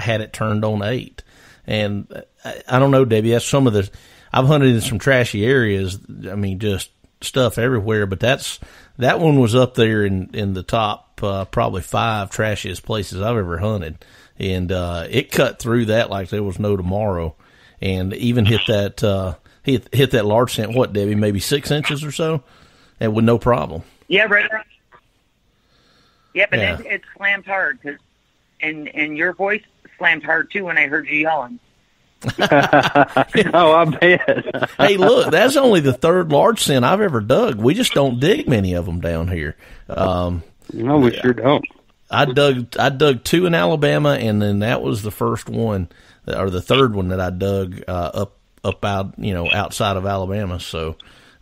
had it turned on 8. And I don't know, Debbie, that's I've hunted in some trashy areas. I mean, just stuff everywhere, but that one was up there in the top, probably 5 trashiest places I've ever hunted. And, it cut through that like there was no tomorrow, and even hit that large scent, what, Debbie, maybe 6 inches or so? And with no problem.
Yeah, right. Yeah, but it slammed hard, and your voice slammed hard too when I heard you yelling.
Oh, I bet.
Hey, look, that's only the 3rd large scent I've ever dug. We just don't dig many of them down here.
No, we sure don't.
I dug 2 in Alabama, and then that was the first one, or the 3rd one that I dug up out outside of Alabama. So.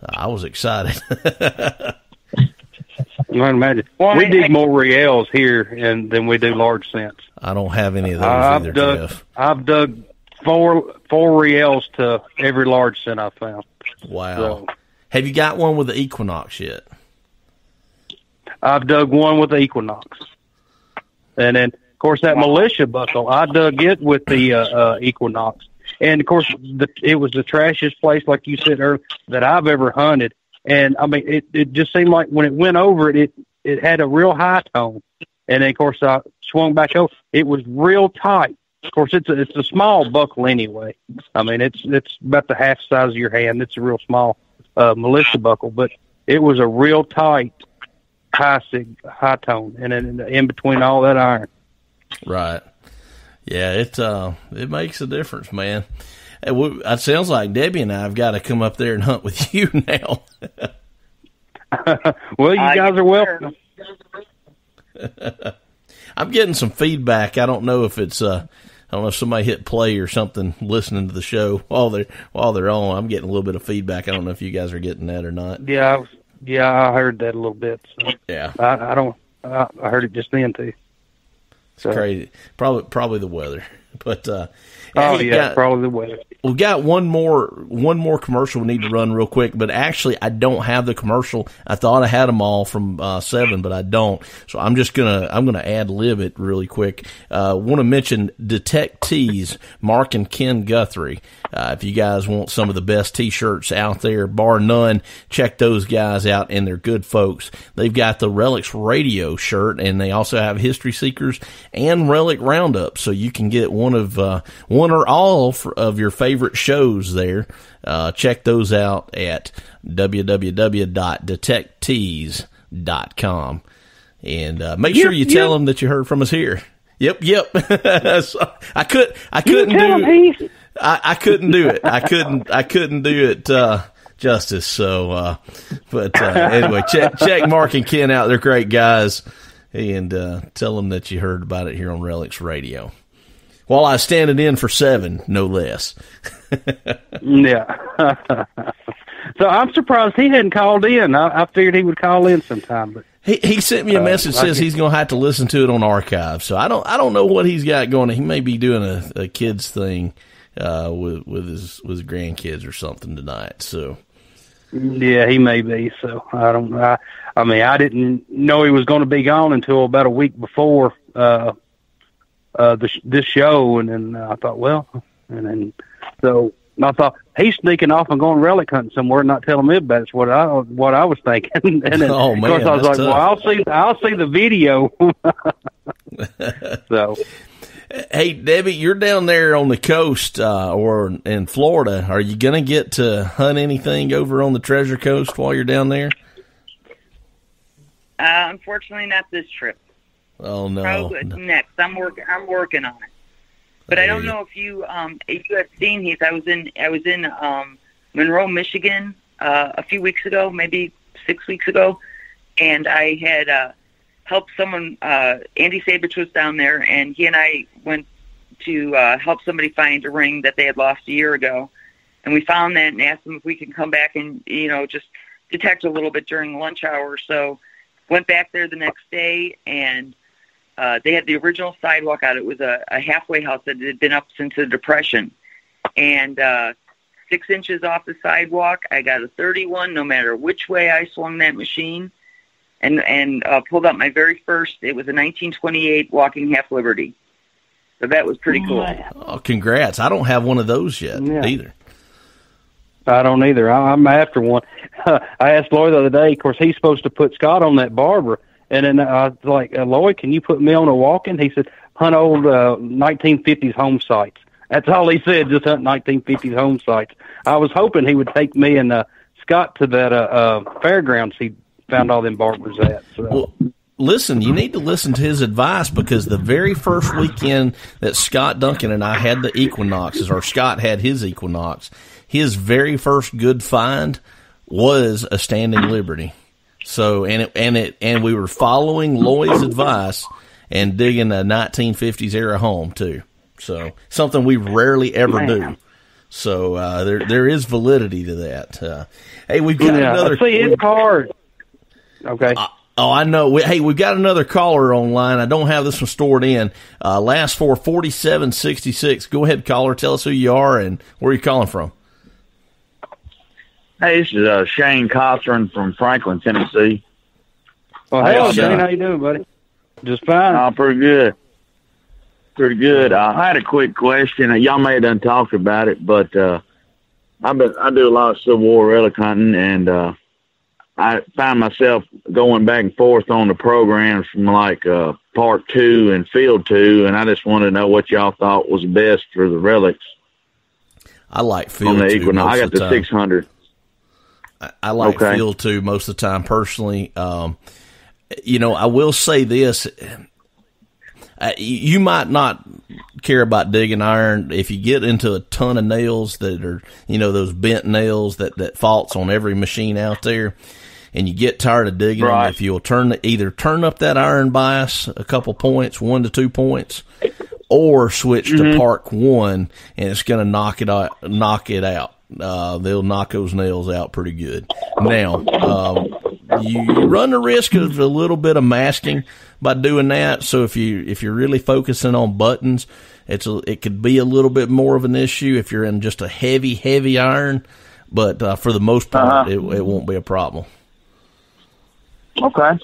I was excited.
I can imagine. We dig more Riels here than we do large scents.
I don't have any of those either, Jeff.
I've dug four Riels to every large scent I've found.
Wow.
So,
have you got one with the Equinox yet?
I've dug one with the Equinox. And then, of course, that militia buckle, I dug it with the Equinox. And, of course, it was the trashiest place, like you said earlier, that I've ever hunted. And, I mean, it just seemed like when it went over it had a real high tone. And, then, of course, I swung back over. It was real tight. Of course, it's a small buckle anyway. I mean, it's about the half size of your hand. It's a real small militia buckle. But it was a real tight, high tone. And then in between all that iron.
Right. Yeah, it makes a difference, man. It sounds like Debbie and I have got to come up there and hunt with you now.
Well, you guys are welcome.
I'm getting some feedback. I don't know if it's I don't know if somebody hit play or something listening to the show while they're on. I'm getting a little bit of feedback. I don't know if you guys are getting that or not.
Yeah, I heard that a little bit. So.
Yeah,
I heard it just then too.
It's crazy. Probably the weather. But
probably the weather.
We've got one more commercial we need to run real quick, but actually I don't have the commercial. I thought I had them all from 7, but I don't. So I'm gonna ad-lib it really quick. Want to mention Detectees, Mark and Ken Guthrie. If you guys want some of the best T-shirts out there, bar none, check those guys out, and they're good folks. They've got the Relics Radio shirt, and they also have History Seekers and Relic Roundup, so you can get one one or all of your favorite shows there, check those out at www.detecttees.com. And make sure you tell them that you heard from us here. Yep. So I couldn't do it. I couldn't do it justice. So, but anyway, check Mark and Ken out. They're great guys, and tell them that you heard about it here on Relics Radio. While I was standing in for 7, no less.
Yeah. So I'm surprised he hadn't called in. I figured he would call in sometime, but
he sent me a message says he's going to have to listen to it on archive. So I don't know what he's got going. He may be doing a kids thing with his grandkids or something tonight. So
yeah, he may be. So I don't. I mean, I didn't know he was going to be gone until about a week before this show, and then I thought, well, and then so. And I thought, he's sneaking off and going relic hunting somewhere and not telling me about it. It's what I was thinking. And then,
oh, man,
of course, I was like,
tough.
well, I'll see the video. So,
hey, Debbie, you're down there on the coast or in Florida. Are you going to get to hunt anything over on the Treasure Coast while you're down there?
Unfortunately, not this trip.
Oh, no.
Probably next. I'm working on it. But I don't know if you have seen Heath. I was in Monroe, Michigan, a few weeks ago, maybe 6 weeks ago, and I had helped someone. Andy Sabich was down there, and he and I went to help somebody find a ring that they had lost a year ago, and we found that and asked them if we can come back and just detect a little bit during lunch hour. So went back there the next day and. They had the original sidewalk out. It was a halfway house that had been up since the Depression. And 6 inches off the sidewalk, I got a 31 no matter which way I swung that machine, and pulled out my very first. It was a 1928 Walking Half Liberty. So that was pretty cool.
Oh, congrats. I don't have one of those yet either.
I don't either. I'm after one. I asked Lloyd the other day. Of course, he's supposed to put Scott on that barber. And then I was like, Lloyd, can you put me on a walk-in? He said, hunt old 1950s home sites. That's all he said, just hunt 1950s home sites. I was hoping he would take me and Scott to that fairgrounds he found all them barbers at. So.
Well, listen, you need to listen to his advice, because the very first weekend that Scott Duncan and I had the Equinoxes, or Scott had his Equinox, his very first good find was a Standing Liberty. So, and we were following Lloyd's advice and digging a 1950s era home too. So, something we rarely ever do. So, there is validity to that. Hey, we've got another.
See, it's hard. Okay.
I know. We've got another caller online. I don't have this one stored in. Last 4766. Go ahead, caller. Tell us who you are and where you're calling from.
Hey, this is Shane Cothran from Franklin, Tennessee.
Well, hey, Shane, how you doing, buddy? Just fine.
Pretty good. Pretty good. I had a quick question. Y'all may have done talked about it, but I do a lot of Civil War relic hunting, and I find myself going back and forth on the programs from like Part 2 and Field 2, and I just wanted to know what y'all thought was best for the relics.
I like Field
on the
2.
Equinox. I got the 600.
I like Field 2 most of the time personally. I will say this. You might not care about digging iron if you get into a ton of nails that are, those bent nails that faults on every machine out there, and you get tired of digging them. If you'll either turn up that iron bias a couple points, 1 to 2 points, or switch to Park 1, and it's going to knock it out. They'll knock those nails out pretty good. Now, you run the risk of a little bit of masking by doing that. So if you're really focusing on buttons, it could be a little bit more of an issue if you're in just a heavy iron. But for the most part, it won't be a problem.
Okay.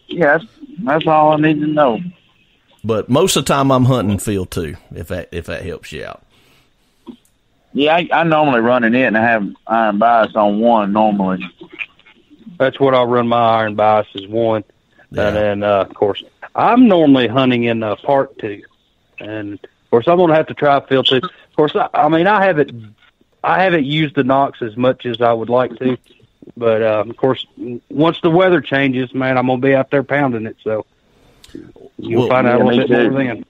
Yeah, that's all I need to know.
But most of the time, I'm hunting Field 2, if that helps you out.
Yeah, I normally run it in and I have iron bias on 1 normally.
That's what I'll run my iron bias is 1. Yeah. And then, of course, I'm normally hunting in Part 2. And Of course, I'm going to have to try fill too. Of course, I mean, I haven't used the Knox as much as I would like to, but of course, once the weather changes, man, I'm going to be out there pounding it. So you'll find out a little bit more then.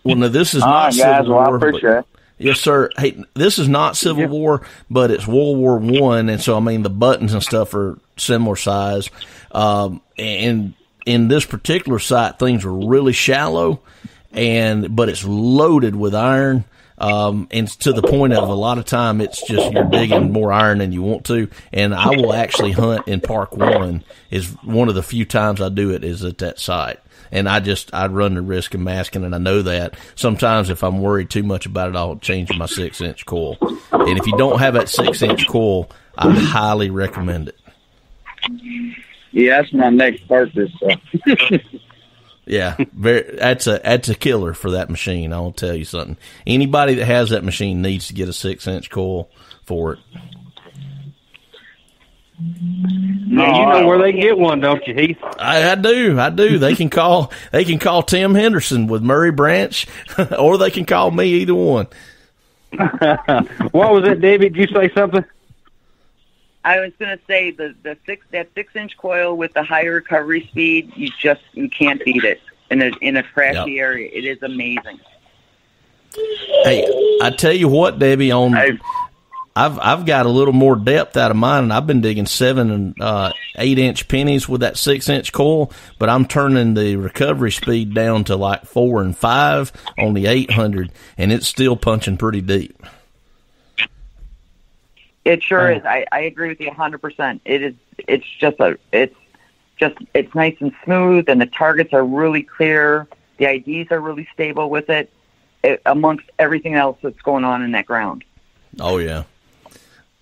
Well, no, this is not
guys,
Civil War.
I appreciate it.
Yes, sir. Hey, this is not Civil War, but it's World War I, and so I mean the buttons and stuff are similar size. And in this particular site, things are really shallow, but it's loaded with iron. And to the point of a lot of time, it's just you're digging more iron than you want to. And I will actually hunt in Park 1. Is one of the few times I do it is at that site. And I'd run the risk of masking, and I know that. Sometimes if I'm worried too much about it, I'll change my 6-inch coil. And if you don't have that 6-inch coil, I highly recommend it.
Yeah, that's my next purchase. So.
Yeah, that's a killer for that machine. I'll tell you something. Anybody that has that machine needs to get a 6-inch coil for it.
Yeah, you know where they can get one, don't you, Heath?
I do. They can call Tim Henderson with Murray Branch, or they can call me. Either one.
What was it, Debbie? Did you say something?
I was going to say that 6-inch coil with the higher recovery speed, you can't beat it in a crashy area. It is amazing.
Hey, I tell you what, Debbie, I've got a little more depth out of mine, and I've been digging 7 and 8-inch pennies with that 6-inch coil, but I'm turning the recovery speed down to like 4 and 5 on the 800, and it's still punching pretty deep.
It sure is. I agree with you 100%. It's nice and smooth, and the targets are really clear. The IDs are really stable with it amongst everything else that's going on in that ground.
Oh yeah.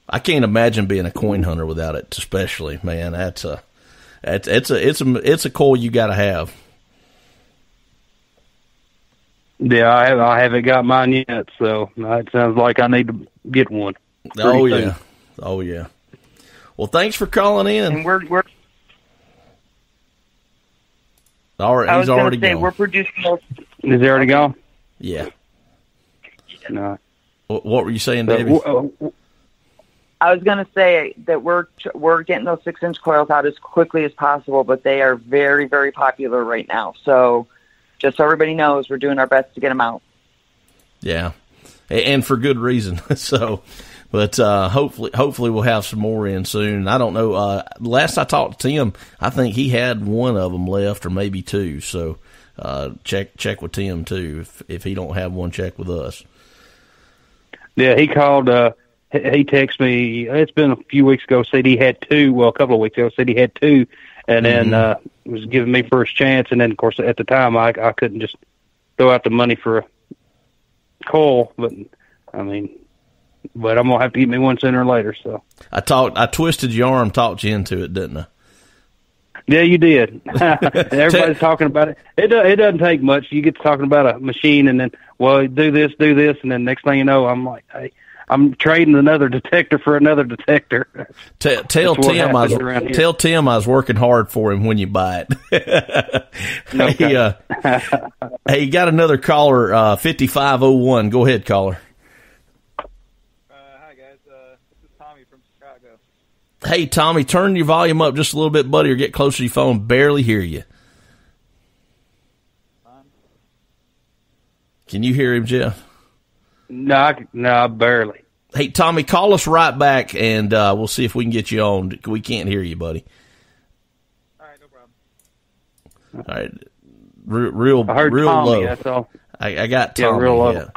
I can't imagine being a coin hunter without it, especially, man. It's a coil you got to have.
Yeah, I haven't got mine yet, so it sounds like I need to get one.
Oh yeah. Oh yeah. Well, thanks for calling in.
And we're
all right, he's already gone.
We're producing those.
Is he already gone?
Yeah.
No.
What were you saying, Debbie?
I was going to say that we're getting those 6-inch coils out as quickly as possible, but they are very, very popular right now. So just so everybody knows, we're doing our best to get them out.
Yeah, and for good reason. So, but hopefully we'll have some more in soon. I don't know. Last I talked to Tim, I think he had one of them left, or maybe 2. So check with Tim too. If he don't have one, check with us.
Yeah, he called. He texted me. It's been a few weeks ago. Said he had 2. Well, a couple of weeks ago, said he had 2, and then was giving me first chance. And then, of course, at the time, I couldn't just throw out the money for a coil. But I'm gonna have to get me one sooner or later. So
I twisted your arm, talked you into it, didn't I?
Yeah, you did. Everybody's talking about it. It doesn't take much. You get to talking about a machine, and then do this, and then next thing you know, I'm like, hey. I'm trading another detector for another detector.
Tell Tim I was working hard for him when you buy it. Okay. Hey, you got another caller, 5501. Go ahead, caller.
Hi, guys. This is Tommy from Chicago.
Hey, Tommy, turn your volume up just a little bit, buddy, or get closer to your phone. Barely hear you. Can you hear him, Jeff?
No, barely.
Hey, Tommy, call us right back, and we'll see if we can get you on. We can't hear you, buddy.
All right, no problem.
All right, real
Tommy,
low.
That's all.
I got Tommy.
Yeah, real low.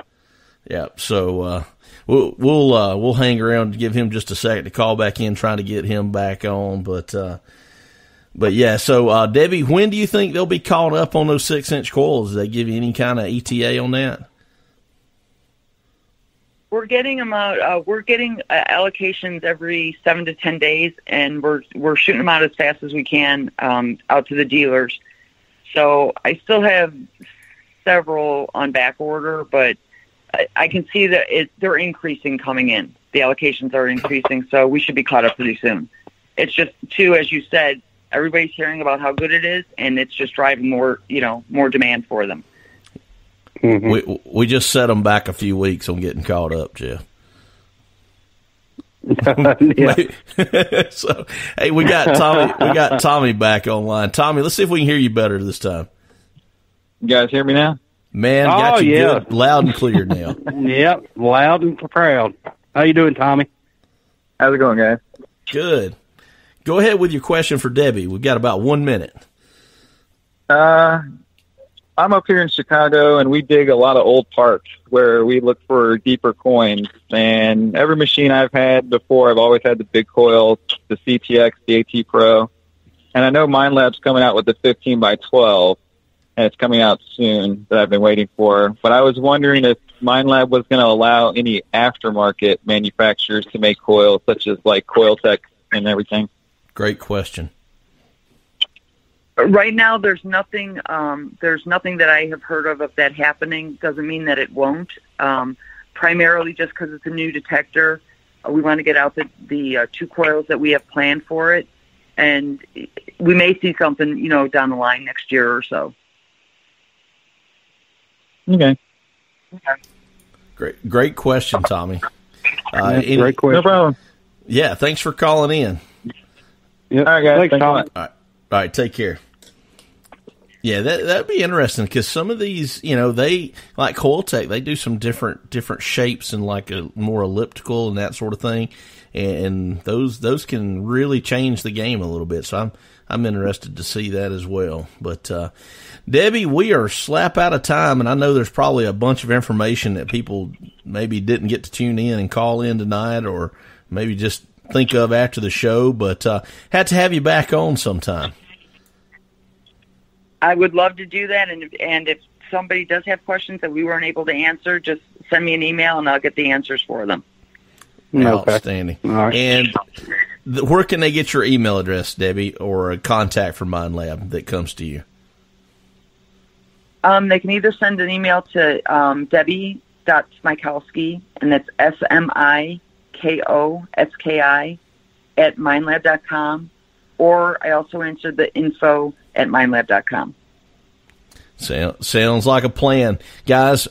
Yeah. So we'll hang around to give him just a second to call back in, trying to get him back on. But yeah. So Debbie, when do you think they'll be caught up on those 6-inch coils? Did they give you any kind of ETA on that?
We're getting them out. We're getting allocations every 7 to 10 days, and we're shooting them out as fast as we can out to the dealers. So I still have several on back order, but I can see that they're increasing coming in. The allocations are increasing, so we should be caught up pretty soon. It's just too, as you said, everybody's hearing about how good it is, and it's just driving more demand for them.
Mm-hmm. We just set them back a few weeks on getting caught up, Jeff. So, hey, we got Tommy. We got Tommy back online. Tommy, let's see if we can hear you better this time.
You guys hear me now?
Man, got you good, loud and clear now.
Yep, loud and proud. How you doing, Tommy?
How's it going, guys?
Good. Go ahead with your question for Debbie. We've got about 1 minute.
I'm up here in Chicago, and we dig a lot of old parts where we look for deeper coins. And every machine I've had before, I've always had the big coils, the CTX, the AT Pro. And I know Minelab's coming out with the 15 by 12, and it's coming out soon that I've been waiting for. But I was wondering if Minelab was going to allow any aftermarket manufacturers to make coils, such as like Coiltech and everything.
Great question.
Right now, there's nothing. There's nothing that I have heard of that happening. Doesn't mean that it won't. Primarily, just because it's a new detector, we want to get out the 2 coils that we have planned for it, and we may see something, down the line next year or so.
Okay.
Great question, Tommy.
Great question.
No problem.
Yeah, thanks for calling in.
Yep.
All right, guys.
Thanks, Tommy.
All right, take care. Yeah, that'd be interesting because some of these, they like Coiltech, they do some different shapes and like a more elliptical and that sort of thing, and those can really change the game a little bit. So I'm interested to see that as well. But Debbie, we are slap out of time, and I know there's probably a bunch of information that people maybe didn't get to tune in and call in tonight, or maybe just think of after the show. But had to have you back on sometime.
I would love to do that, and if somebody does have questions that we weren't able to answer, just send me an email, and I'll get the answers for them.
Outstanding.
All right.
And where can they get your email address, Debbie, or a contact from Minelab that comes to you?
They can either send an email to Debbie.Smikoski, and that's SMIKOSKI @Minelab.com, or I also answer the info@Minelab.com.
Sounds like a plan. Guys,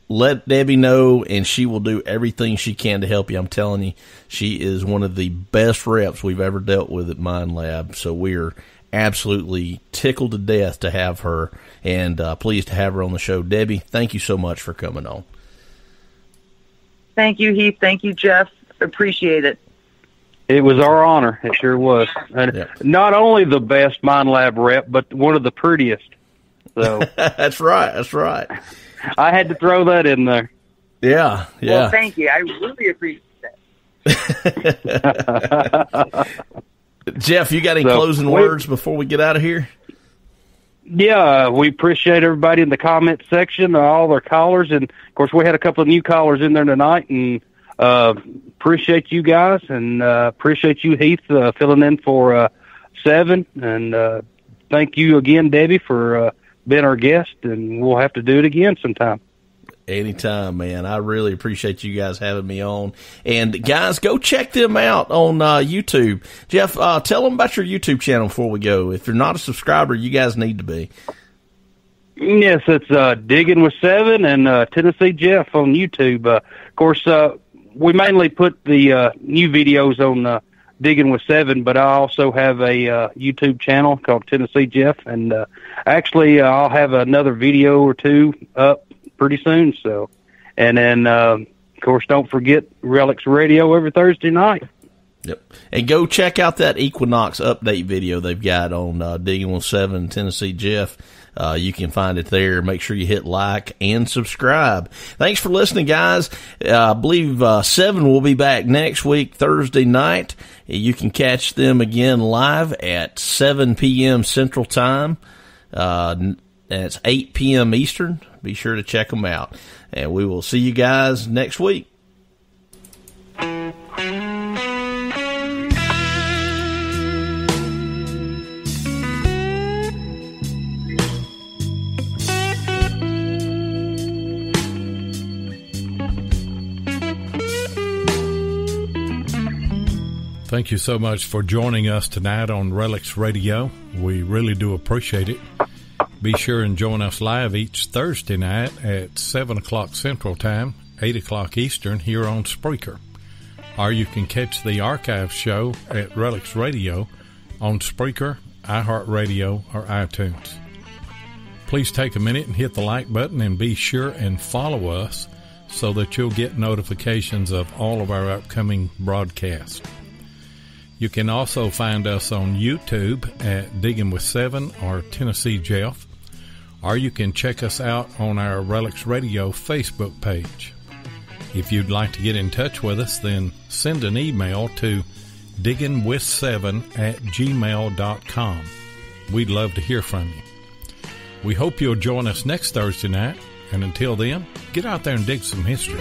let Debbie know, and she will do everything she can to help you. I'm telling you, she is one of the best reps we've ever dealt with at Minelab, so we're absolutely tickled to death to have her, and pleased to have her on the show. Debbie, thank you so much for coming on.
Thank you, Heath. Thank you, Jeff. Appreciate it.
It was our honor. It sure was. And not only the best Minelab rep, but one of the prettiest. So
That's right.
I had to throw that in there.
Yeah.
Well, thank you. I really appreciate that.
Jeff, you got any closing words before we get out of here?
Yeah, we appreciate everybody in the comment section, all their callers, and of course we had a couple of new callers in there tonight, and appreciate you guys, and appreciate you, Heath, filling in for Seven, and thank you again, Debbie, for being our guest, and we'll have to do it again sometime.
Anytime, man. I really appreciate you guys having me on. And, guys, go check them out on YouTube. Jeff, tell them about your YouTube channel before we go. If you're not a subscriber, you guys need to be.
Yes, it's Digging with Seven and Tennessee Jeff on YouTube. Of course, we mainly put the new videos on Digging with Seven, but I also have a YouTube channel called Tennessee Jeff, and actually I'll have another video or two up pretty soon. So, and then of course, don't forget Relics Radio every Thursday night.
Yep, and go check out that Equinox update video they've got on Digging with Seven Tennessee Jeff. You can find it there. Make sure you hit like and subscribe. Thanks for listening, guys. I believe Seven will be back next week, Thursday night. You can catch them again live at 7 p.m. Central Time. And it's 8 p.m. Eastern. Be sure to check them out. And we will see you guys next week.
Thank you so much for joining us tonight on Relics Radio. We really do appreciate it. Be sure and join us live each Thursday night at 7 o'clock Central Time, 8 o'clock Eastern, here on Spreaker. Or you can catch the archive show at Relics Radio on Spreaker, iHeartRadio, or iTunes. Please take a minute and hit the like button, and be sure and follow us so that you'll get notifications of all of our upcoming broadcasts. You can also find us on YouTube at Digging with Seven or Tennessee Jeff, or you can check us out on our Relics Radio Facebook page. If you'd like to get in touch with us, then send an email to diggingwith7@gmail.com. We'd love to hear from you. We hope you'll join us next Thursday night, and until then, get out there and dig some history.